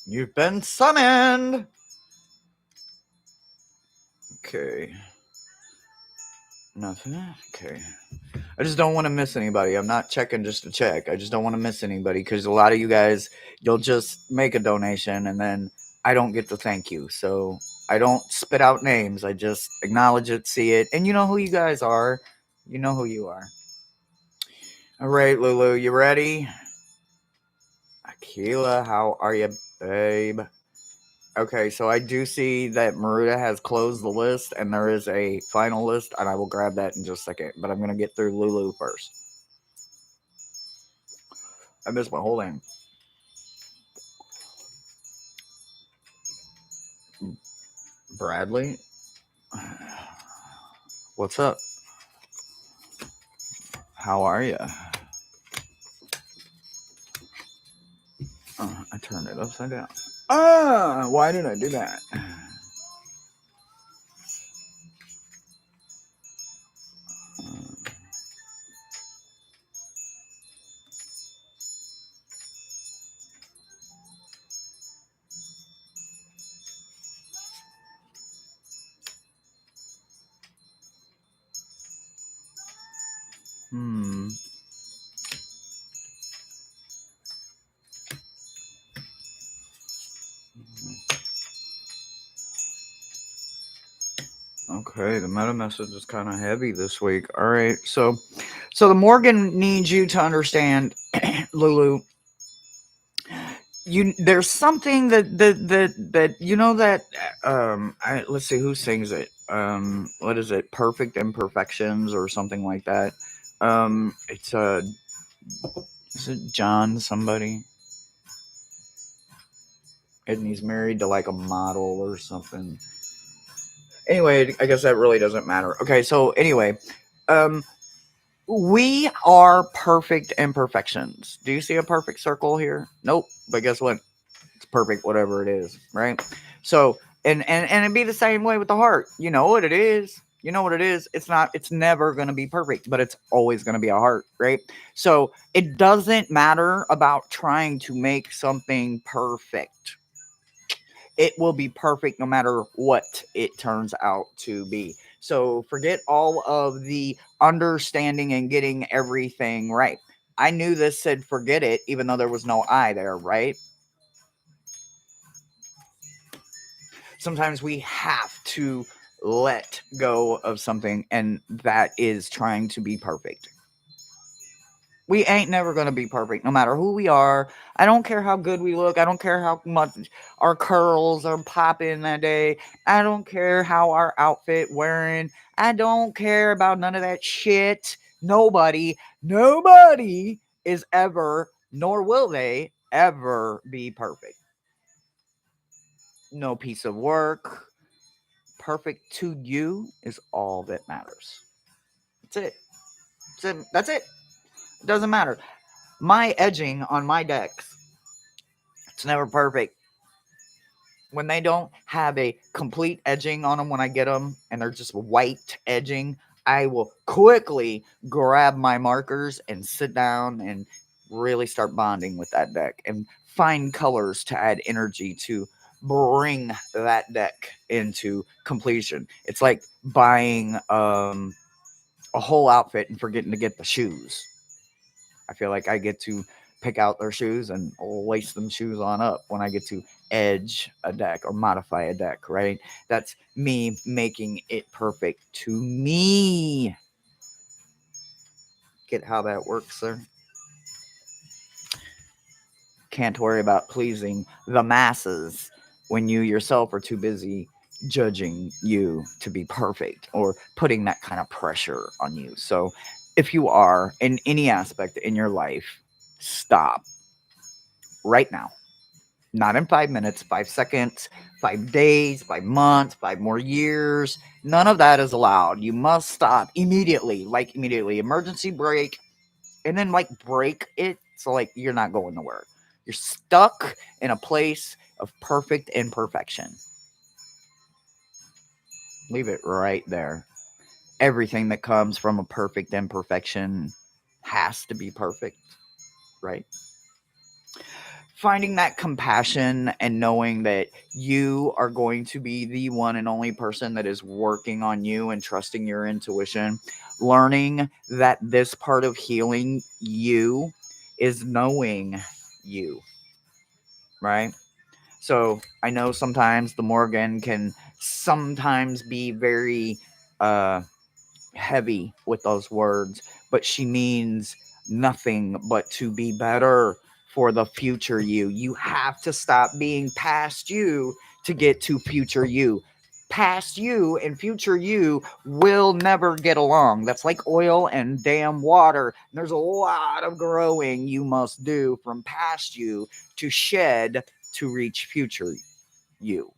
You've been summoned. Okay. Nothing. Okay. I just don't want to miss anybody. I'm not checking just to check. I just don't want to miss anybody, because a lot of you guys, you'll just make a donation and then I don't get to thank you. So I don't spit out names. I just acknowledge it, see it. And you know who you guys are. You know who you are. All right, Lulu, you ready? Akila, how are you, babe? Okay, so I do see that Maruda has closed the list and there is a final list, and I will grab that in just a second. But I'm going to get through Lulu first. I missed my whole name. Bradley? What's up? How are you? I turned it upside down. Why did I do that? Hmm. Okay, the meta message is kind of heavy this week. All right, so the Morgan needs you to understand, Lulu. There's something that you know that let's see who sings it. What is it? Perfect Imperfections or something like that. It's is it John somebody? And he's married to like a model or something. Anyway, I guess that really doesn't matter. Okay, so anyway, um, we are perfect imperfections. Do you see a perfect circle here? Nope. But guess what? It's perfect, whatever it is, right? So, and it'd be the same way with the heart. You know what it is. You know what it is. It's not. It's never going to be perfect, but it's always going to be a heart, right? So it doesn't matter about trying to make something perfect. It will be perfect no matter what it turns out to be. So forget all of the understanding and getting everything right. I knew this said forget it, even though there was no I there, right? Sometimes we have to let go of something, and that is trying to be perfect. We ain't never going to be perfect, no matter who we are. I don't care how good we look. I don't care how much our curls are popping that day. I don't care how our outfit wearing. I don't care about none of that shit. Nobody is ever, nor will they ever be perfect. No piece of work, perfect to you is all that matters. That's it. That's it. It doesn't matter. My edging on my decks, it's never perfect. When they don't have a complete edging on them when I get them and they're just white edging, I will quickly grab my markers and sit down and really start bonding with that deck and find colors to add energy to bring that deck into completion. It's like buying a whole outfit and forgetting to get the shoes. I feel like I get to pick out their shoes and lace them shoes on up when I get to edge a deck or modify a deck, right? That's me making it perfect to me. Get how that works, sir? Can't worry about pleasing the masses when you yourself are too busy judging you to be perfect or putting that kind of pressure on you. So, if you are in any aspect in your life, stop right now. Not in 5 minutes, 5 seconds, 5 days, 5 months, 5 more years. None of that is allowed. You must stop immediately, like immediately. Emergency brake, and then like break it so like you're not going nowhere. You're stuck in a place of perfect imperfection. Leave it right there. Everything that comes from a perfect imperfection has to be perfect, right? Finding that compassion and knowing that you are going to be the one and only person that is working on you and trusting your intuition, learning that this part of healing you is knowing you, right? So I know sometimes the Morgan can sometimes be very uh heavy with those words, but she means nothing but to be better for the future you. You have to stop being past you to get to future you. Past you and future you will never get along. That's like oil and damn water. There's a lot of growing you must do from past you to shed to reach future you.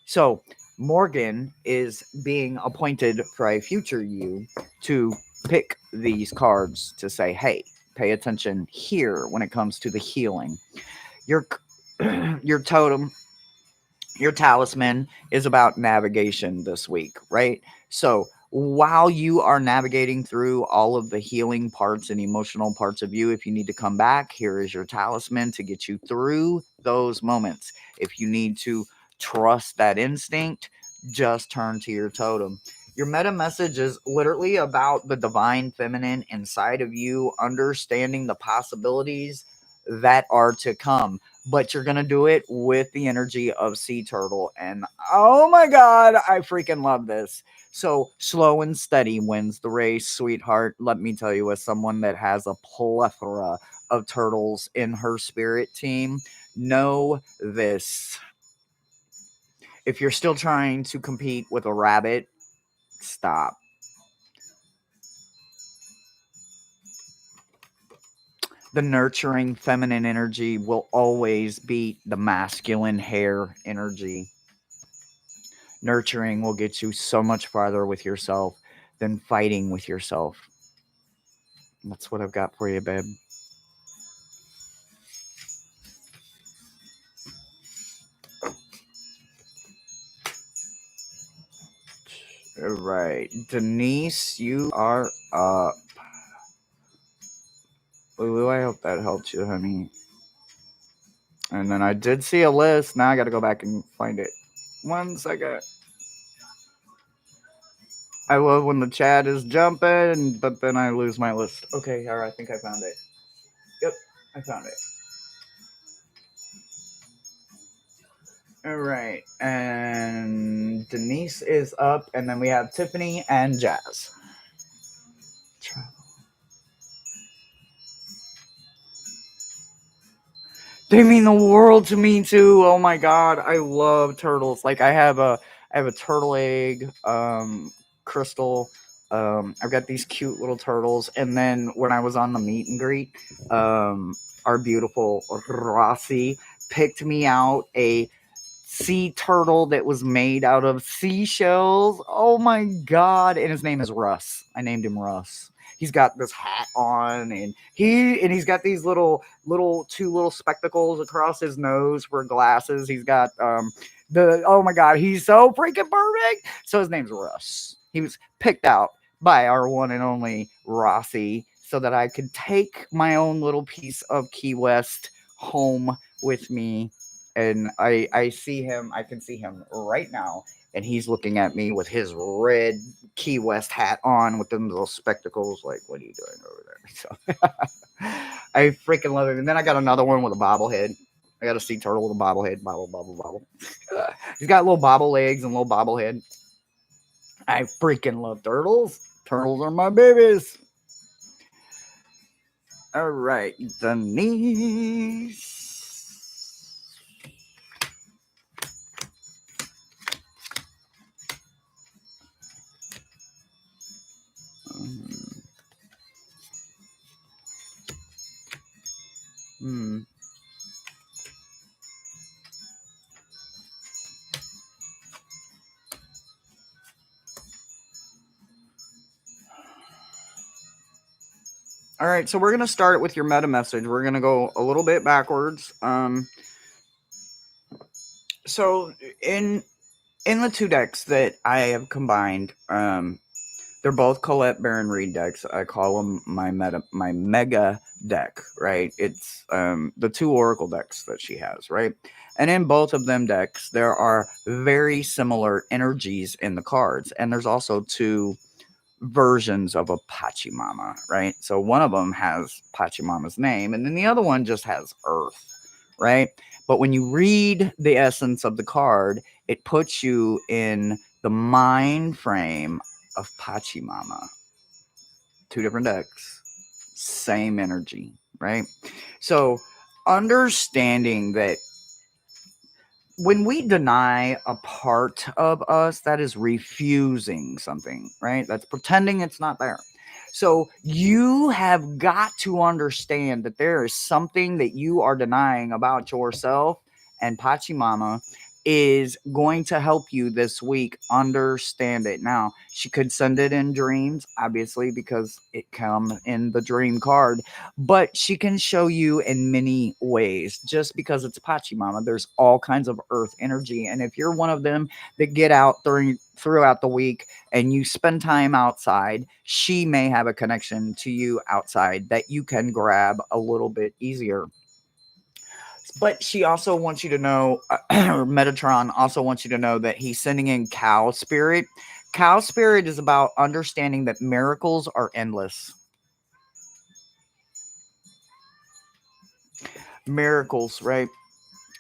So Morgan is being appointed for a future you to pick these cards to say, hey, pay attention here when it comes to the healing. Your your totem, your talisman is about navigation this week, right? So while you are navigating through all of the healing parts and emotional parts of you, if you need to come back, here is your talisman to get you through those moments. If you need to trust that instinct, just turn to your totem. Your meta message is literally about the divine feminine inside of you, understanding the possibilities that are to come. But you're going to do it with the energy of sea turtle. And oh my God, I freaking love this. So, slow and steady wins the race, sweetheart. Let me tell you, as someone that has a plethora of turtles in her spirit team, know this. If you're still trying to compete with a rabbit, stop. The nurturing feminine energy will always beat the masculine hair energy. Nurturing will get you so much farther with yourself than fighting with yourself. That's what I've got for you, babe. All right. Denise, you are up. Lulu, I hope that helped you, honey. And then I did see a list. Now I got to go back and find it. 1 second. I love when the chat is jumping, but then I lose my list. Okay, all right, I think I found it. Yep, I found it. All right, and Denise is up, and then we have Tiffany and Jazz. They mean the world to me too. Oh my god, I love turtles. Like I have a turtle egg crystal. I've got these cute little turtles, and then when I was on the meet and greet, our beautiful Rossi picked me out a sea turtle that was made out of seashells. Oh my god! And his name is Russ. I named him Russ. He's got this hat on, and he's got these two little spectacles across his nose for glasses. He's got the oh my god, he's so freaking perfect. So his name's Russ. He was picked out by our one and only Rossi so that I could take my own little piece of Key West home with me. And I see him, I can see him right now, and he's looking at me with his red Key West hat on with them little spectacles. Like, what are you doing over there? So I freaking love him. And then I got another one with a bobblehead. I got a sea turtle with a bobblehead. Bobble. He's got little bobble legs and little bobblehead. I freaking love turtles. Turtles are my babies. All right, Denise. All right, so we're going to start with your meta message. We're going to go a little bit backwards. So in the two decks that I have combined, they're both Colette Baron Reed decks. I call them my mega deck, right? It's the two Oracle decks that she has, right? And in both of them decks, there are very similar energies in the cards, and there's also two versions of a Pachamama, right? So one of them has Pachamama's name, and then the other one just has Earth, right? But when you read the essence of the card, it puts you in the mind frame of Pachamama. Two different decks, same energy, right? So understanding that when we deny a part of us, that is refusing something, right? That's pretending it's not there. So you have got to understand that there is something that you are denying about yourself, and Pachamama is going to help you this week understand it. Now, she could send it in dreams, obviously, because it comes in the dream card, but she can show you in many ways. Just because it's Pachamama, there's all kinds of earth energy, and if you're one of them that get out throughout the week and you spend time outside, she may have a connection to you outside that you can grab a little bit easier. But she also wants you to know, or Metatron also wants you to know that he's sending in cow spirit Cow spirit is about understanding that miracles are endless. Miracles, right?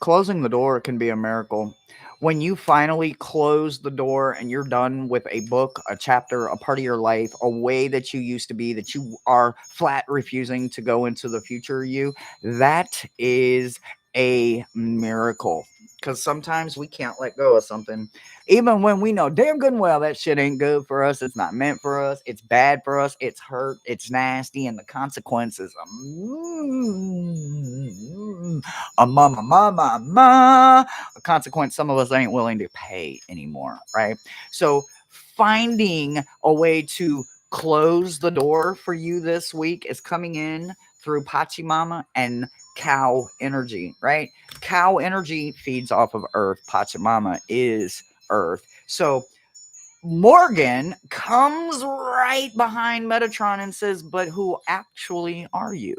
Closing the door can be a miracle. When you finally close the door and you're done with a book, a chapter, a part of your life, a way that you used to be, that you are flat refusing to go into the future you, that is a miracle. Because sometimes we can't let go of something, even when we know damn good and well that shit ain't good for us. It's not meant for us. It's bad for us. It's hurt. It's nasty. And the consequences are a consequence some of us ain't willing to pay anymore, right? So finding a way to close the door for you this week is coming in through Pachamama and cow energy, right? Cow energy feeds off of earth. Pachamama is earth. So Morgan comes right behind Metatron and says, but who actually are you?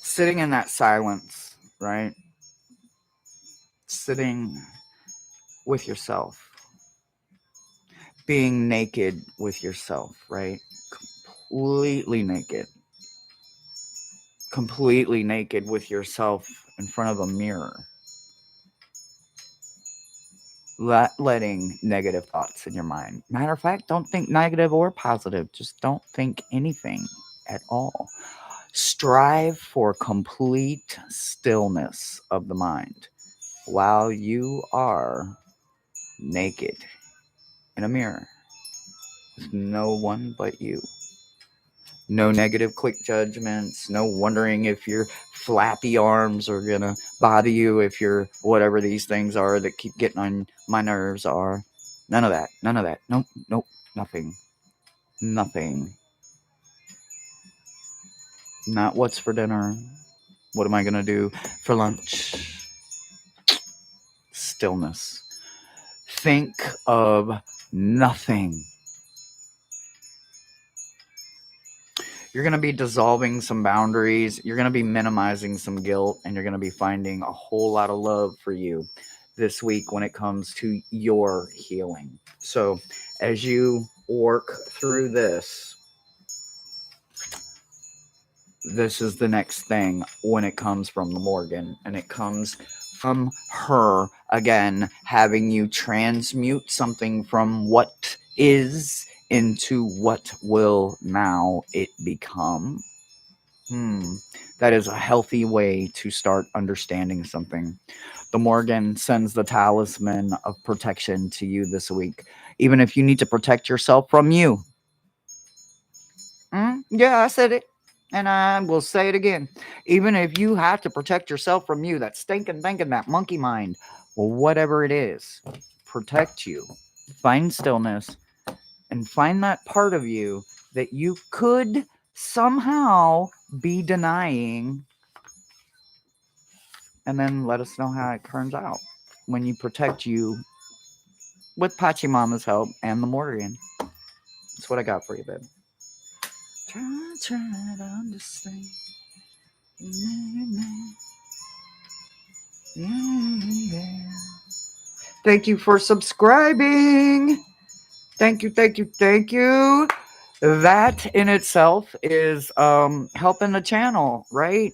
Sitting in that silence, right? Sitting with yourself, being naked with yourself, right? Completely naked with yourself in front of a mirror. Letting negative thoughts in your mind. Matter of fact, don't think negative or positive. Just don't think anything at all. Strive for complete stillness of the mind while you are naked in a mirror with no one but you. No negative quick judgments, no wondering if your flappy arms are gonna bother you, if your whatever these things are that keep getting on my nerves are. None of that. None of that. Nope. Nope. Nothing. Nothing. Not what's for dinner. What am I gonna do for lunch? Stillness. Think of nothing. You're going to be dissolving some boundaries. You're going to be minimizing some guilt, and you're going to be finding a whole lot of love for you this week when it comes to your healing. So, as you work through this is the next thing when it comes from the Morgan, and it comes from her again having you transmute something from what is into what will now it become. That is a healthy way to start understanding something. The Morgan sends the talisman of protection to you this week, even if you need to protect yourself from you. Yeah, I said it. And I will say it again. Even if you have to protect yourself from you, that stinking thinking, that monkey mind, or whatever it is, protect you. Find stillness and find that part of you that you could somehow be denying. And then let us know how it turns out when you protect you with Pachamama's help and the Morgan. That's what I got for you, babe. Try to understand. Thank you for subscribing. Thank you. That in itself is helping the channel, right?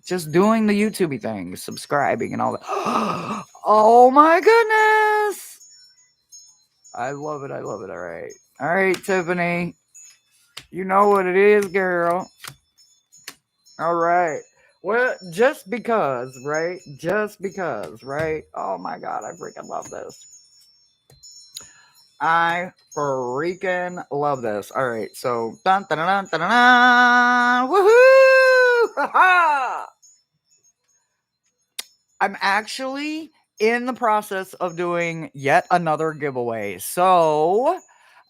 Just doing the YouTubey thing, subscribing and all that. Oh my goodness. I love it. All right, Tiffany. You know what it is, girl. All right. Well, just because, right? Oh my God, I freaking love this. I freaking love this. All right, so dun dun dun dun dun, dun woohoo! Ha-ha! I'm actually in the process of doing yet another giveaway. So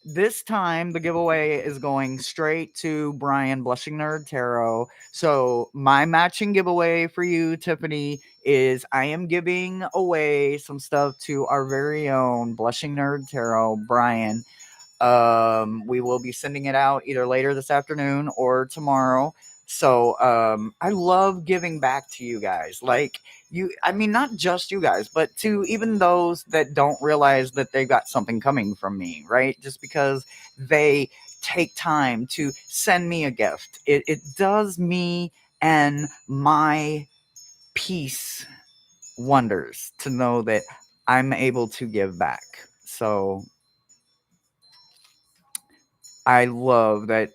this time the giveaway is going straight to Brian Blushing Nerd Tarot. So my matching giveaway for you, Tiffany, is I am giving away some stuff to our very own Blushing Nerd Tarot, Brian. We will be sending it out either later this afternoon or tomorrow. So I love giving back to you guys. Like you, I mean, not just you guys, but to even those that don't realize that they've got something coming from me, right? Just because they take time to send me a gift, it does me and my peace wonders to know that I'm able to give back. So I love that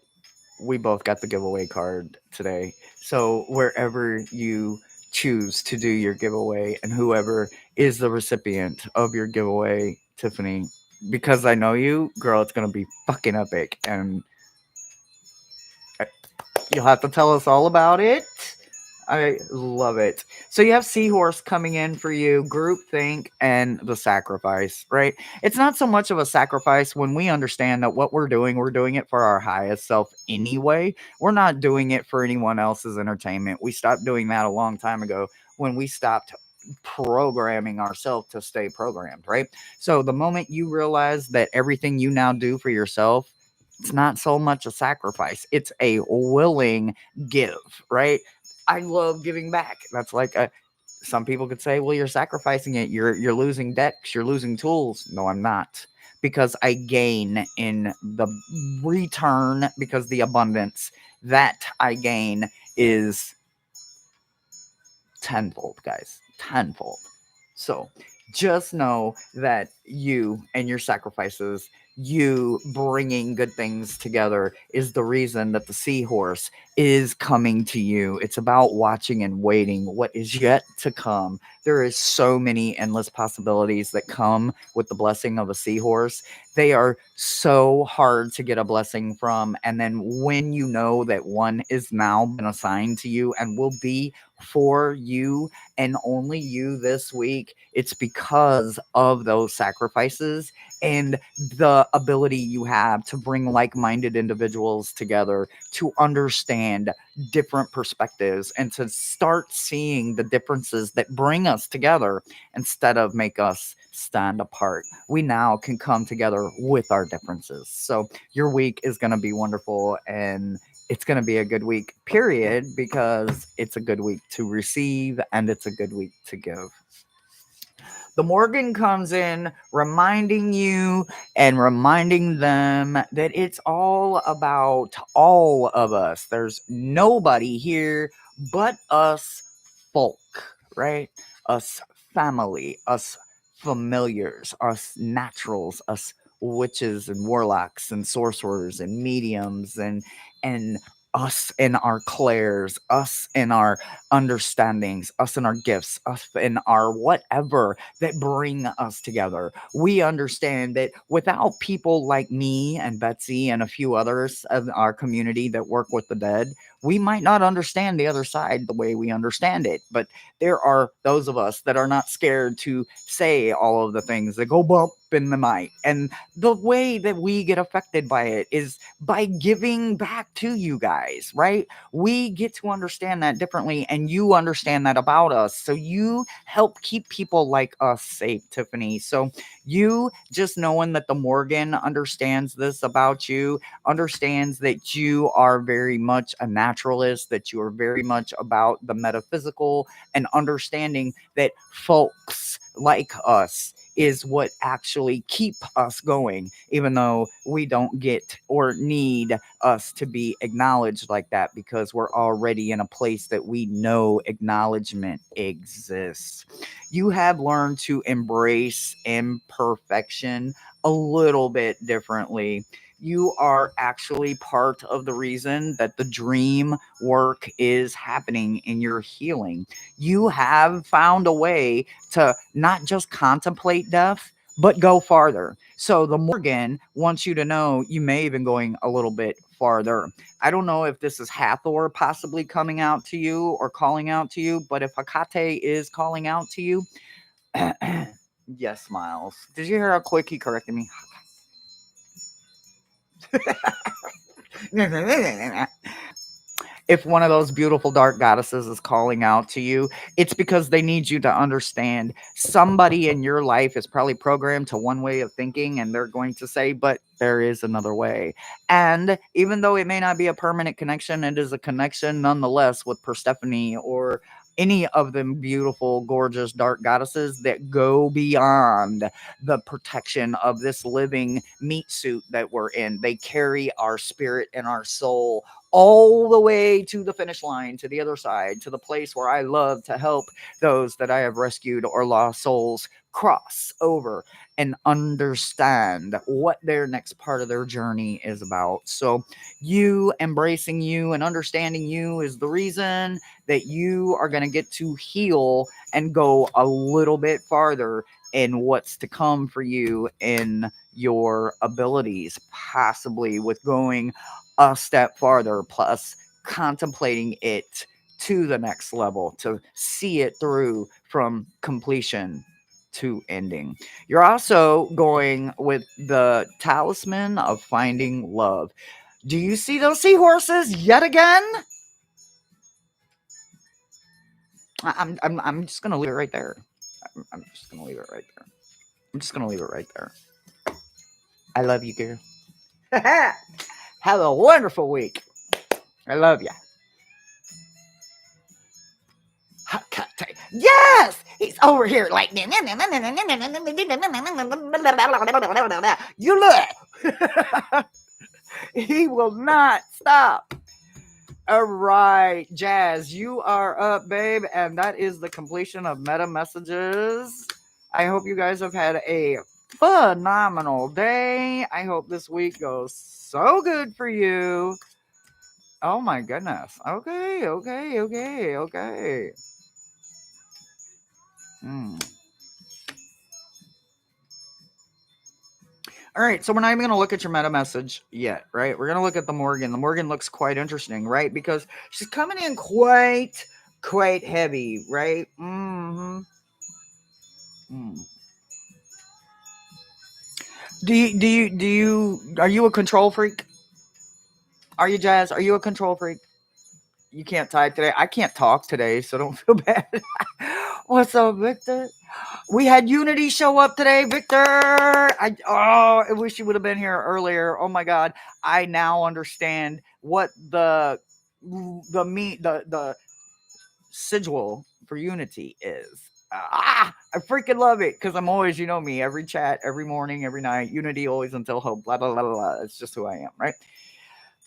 we both got the giveaway card today. So wherever you choose to do your giveaway and whoever is the recipient of your giveaway, Tiffany, because I know you, girl, it's gonna be fucking epic, and you'll have to tell us all about it. I love it. So you have Seahorse coming in for you, Groupthink, and the Sacrifice, right? It's not so much of a sacrifice when we understand that what we're doing it for our highest self anyway. We're not doing it for anyone else's entertainment. We stopped doing that a long time ago when we stopped programming ourselves to stay programmed, right? So the moment you realize that everything you now do for yourself, it's not so much a sacrifice, it's a willing give, right? I love giving back. That's like a some people could say, well, you're sacrificing it. You're losing decks, you're losing tools. No, I'm not. Because I gain in the return, because the abundance that I gain is tenfold, guys. Tenfold. So just know that you and your sacrifices, you bringing good things together, is the reason that the seahorse is coming to you. It's about watching and waiting what is yet to come. There is so many endless possibilities that come with the blessing of a seahorse. They are so hard to get a blessing from. And then when you know that one is now been assigned to you and will be for you and only you this week, it's because of those sacrifices and the ability you have to bring like-minded individuals together to understand different perspectives and to start seeing the differences that bring us together instead of make us stand apart. We now can come together with our differences. So your week is going to be wonderful, and it's going to be a good week, period, because it's a good week to receive and it's a good week to give. The Morgan comes in reminding you and reminding them that it's all about all of us. There's nobody here but us folk, right? Us family, us familiars, us naturals, us witches and warlocks and sorcerers and mediums and us in our clairs, us in our understandings, us in our gifts, us in our whatever that bring us together. We understand that without people like me and Betsy and a few others of our community that work with the dead, we might not understand the other side the way we understand it. But there are those of us that are not scared to say all of the things that go bump in the mic. And the way that we get affected by it is by giving back to you guys, right? We get to understand that differently, and you understand that about us. So you help keep people like us safe, Tiffany. So you just knowing that the Morgan understands this about you, understands that you are very much a naturalist, that you are very much about the metaphysical, and understanding that folks like us is what actually keep us going, even though we don't get or need us to be acknowledged like that, because we're already in a place that we know acknowledgement exists. You have learned to embrace imperfection a little bit differently. You are actually part of the reason that the dream work is happening in your healing. You have found a way to not just contemplate death, but go farther. So the Morgan wants you to know you may even going a little bit farther. I don't know if this is Hathor possibly coming out to you or calling out to you, but if Hakate is calling out to you, yes, Miles. Did you hear how quick he corrected me? if one of those beautiful dark goddesses is calling out to you, it's because they need you to understand somebody in your life is probably programmed to one way of thinking, and they're going to say, but there is another way. And even though it may not be a permanent connection, it is a connection nonetheless with Persephone or any of them beautiful, gorgeous, dark goddesses that go beyond the protection of this living meat suit that we're in. They carry our spirit and our soul all the way to the finish line, to the other side, to the place where I love to help those that I have rescued or lost souls cross over and understand what their next part of their journey is about. So, you embracing you and understanding you is the reason that you are going to get to heal and go a little bit farther in what's to come for you in your abilities, possibly with going a step farther, plus contemplating it to the next level to see it through from completion to ending. You're also going with the talisman of finding love. Do you see those seahorses yet again? I'm just gonna leave it right there. I'm just gonna leave it right there. I'm just gonna leave it right there. I love you, girl. Have a wonderful week. I love you. Yes, he's over here like you look. He will not stop. All right, Jazz, you are up, babe, and that is the completion of meta messages. I hope you guys have had a phenomenal day. I hope this week goes so good for you. Oh my goodness. Okay. All right, so we're not even going to look at your meta message yet, right? We're going to look at the Morgan. The Morgan looks quite interesting, right? Because she's coming in quite heavy, right? Mm-hmm. Are you a control freak? Are you, Jazz? Are you a control freak? You can't type today. I can't talk today, so don't feel bad. What's up, Victor? We had Unity show up today, Victor. I wish you would have been here earlier. Oh my God, I now understand what the sigil for Unity is. I freaking love it because I'm always, you know me, every chat, every morning, every night, Unity always until hope, blah blah blah blah. It's just who I am, right?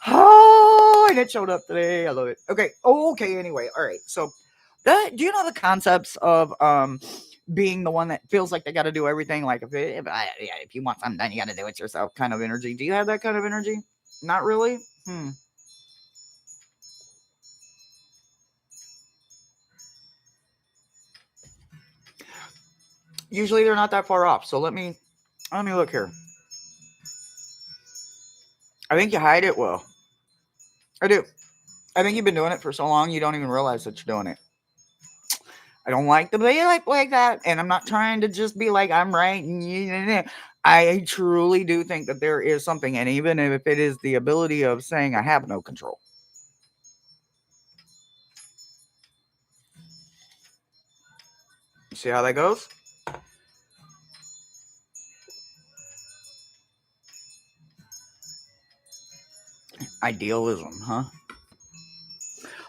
Oh, and it showed up today. I love it. Okay. Anyway, all right. So, do you know the concepts of being the one that feels like they got to do everything? Like if you want something done, you got to do it yourself. Kind of energy. Do you have that kind of energy? Not really. Usually they're not that far off. So let me look here. I think you hide it well. I do. I think you've been doing it for so long you don't even realize that you're doing it. I don't like to be like that, and I'm not trying to just be like I'm right. I truly do think that there is something, and even if it is the ability of saying I have no control. See how that goes? Idealism, huh?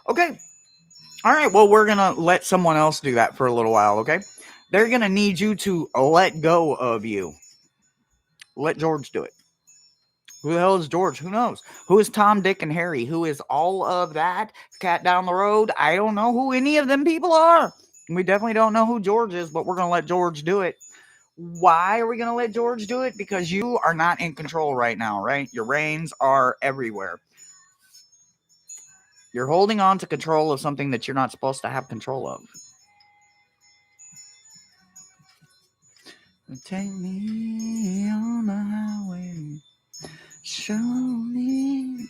Okay. All right. Well, we're going to let someone else do that for a little while, okay? They're going to need you to let go of you. Let George do it. Who the hell is George? Who knows? Who is Tom, Dick, and Harry? Who is all of that? Cat down the road? I don't know who any of them people are. We definitely don't know who George is, but we're going to let George do it. Why are we going to let George do it? Because you are not in control right now, right? Your reins are everywhere. You're holding on to control of something that you're not supposed to have control of. Take me on the highway. Show me.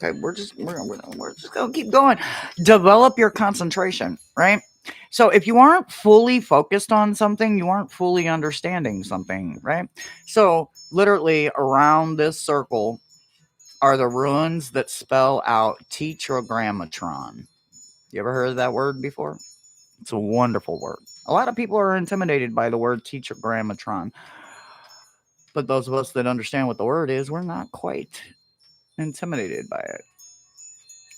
Okay, we're just gonna keep going. Develop your concentration, right? So if you aren't fully focused on something, you aren't fully understanding something, right? So literally around this circle are the runes that spell out tetragrammatron. You ever heard of that word before? It's a wonderful word. A lot of people are intimidated by the word tetragrammatron, but those of us that understand what the word is, we're not quite intimidated by it.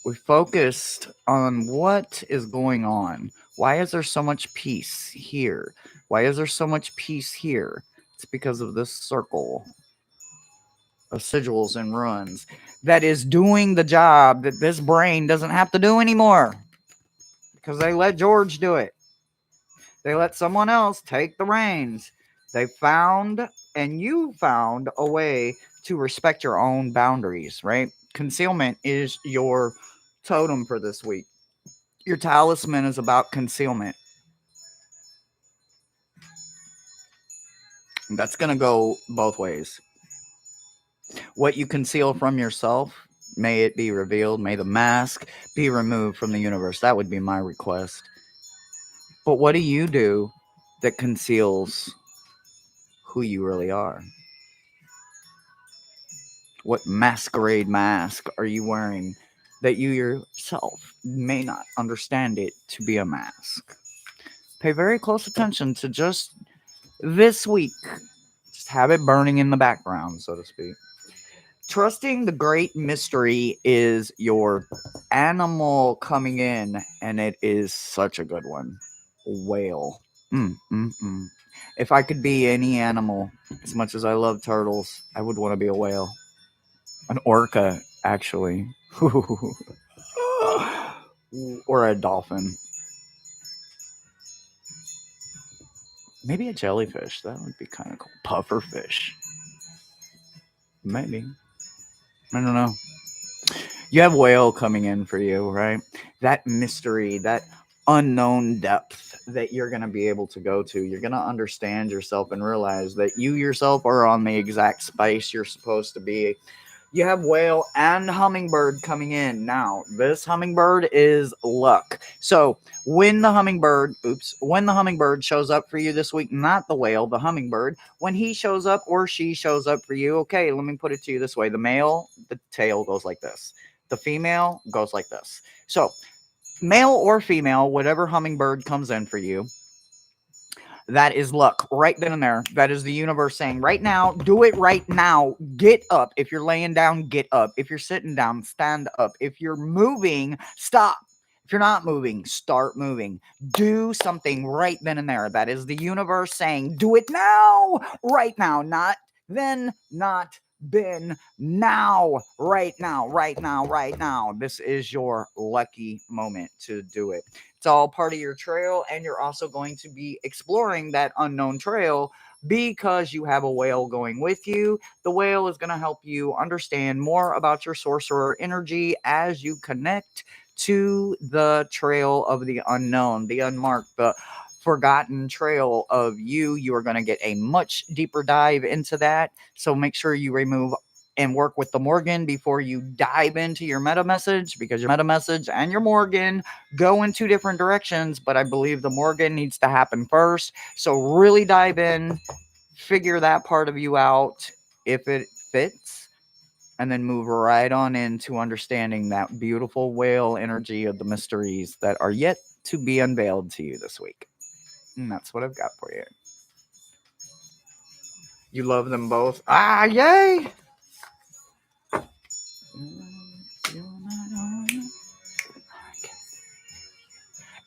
We focused on what is going on. Why is there so much peace here? Why is there so much peace here? It's because of this circle of sigils and runes that is doing the job that this brain doesn't have to do anymore because they let George do it. They let someone else take the reins. They found, and you found, a way to respect your own boundaries, right? Concealment is your totem for this week. Your talisman is about concealment. That's going to go both ways. What you conceal from yourself, may it be revealed. May the mask be removed from the universe. That would be my request. But what do you do that conceals who you really are? What masquerade mask are you wearing that you yourself may not understand it to be a mask? Pay very close attention to just this week. Just have it burning in the background, so to speak. Trusting the great mystery is your animal coming in, and it is such a good one. Whale. If I could be any animal, as much as I love turtles, I would want to be a whale. An orca, actually. Or a dolphin. Maybe a jellyfish. That would be kind of cool. Pufferfish. Maybe. I don't know. You have whale coming in for you, right? That mystery, that unknown depth that you're going to be able to go to. You're going to understand yourself and realize that you yourself are on the exact space you're supposed to be. You have whale and hummingbird coming in. Now, this hummingbird is luck. So when the hummingbird shows up for you this week, not the whale, the hummingbird, when he shows up or she shows up for you, okay, let me put it to you this way. The male, the tail goes like this. The female goes like this. So male or female, whatever hummingbird comes in for you, that is luck right then and there. That is the universe saying, right now, do it right now. Get up. If you're laying down, get up. If you're sitting down, stand up. If you're moving, stop. If you're not moving, start moving. Do something right then and there. That is the universe saying, do it now, right now. Not then, not been, now, right now, right now, right now. This is your lucky moment to do it. It's all part of your trail, and you're also going to be exploring that unknown trail because you have a whale going with you. The whale is going to help you understand more about your sorcerer energy as you connect to the trail of the unknown, the unmarked, the forgotten trail of you. You are going to get a much deeper dive into that. So make sure you remove and work with the Morgan before you dive into your meta message, because your meta message and your Morgan go in two different directions, but I believe the Morgan needs to happen first. So really dive in, figure that part of you out if it fits, and then move right on into understanding that beautiful whale energy of the mysteries that are yet to be unveiled to you this week. And that's what I've got for you. You love them both. Ah, yay!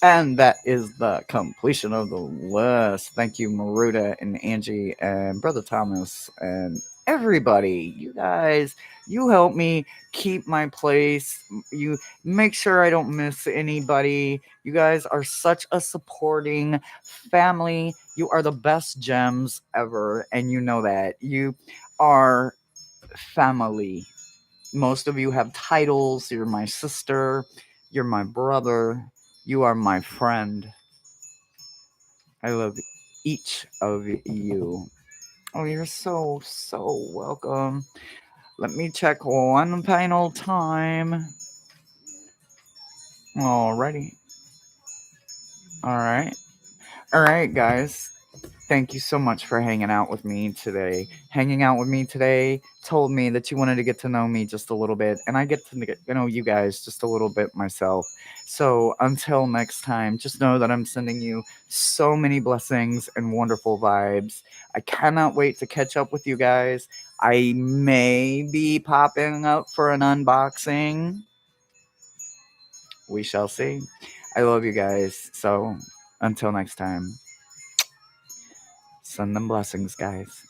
And that is the completion of the list. Thank you, Maruda and Angie and Brother Thomas and everybody. You guys, you help me keep my place. You make sure I don't miss anybody. You guys are such a supporting family. You are the best gems ever. And you know that. You are family. Most of you have titles. You're my sister. You're my brother. You are my friend. I love each of you. Oh, you're so welcome. Let me check one final time. Alrighty. Alright. Alright, guys. thank you so much for hanging out with me today. Hanging out with me today told me that you wanted to get to know me just a little bit, and I get to get to know you guys just a little bit myself. So until next time, just know that I'm sending you so many blessings and wonderful vibes. I cannot wait to catch up with you guys. I may be popping up for an unboxing. We shall see. I love you guys. So until next time, send them blessings, guys.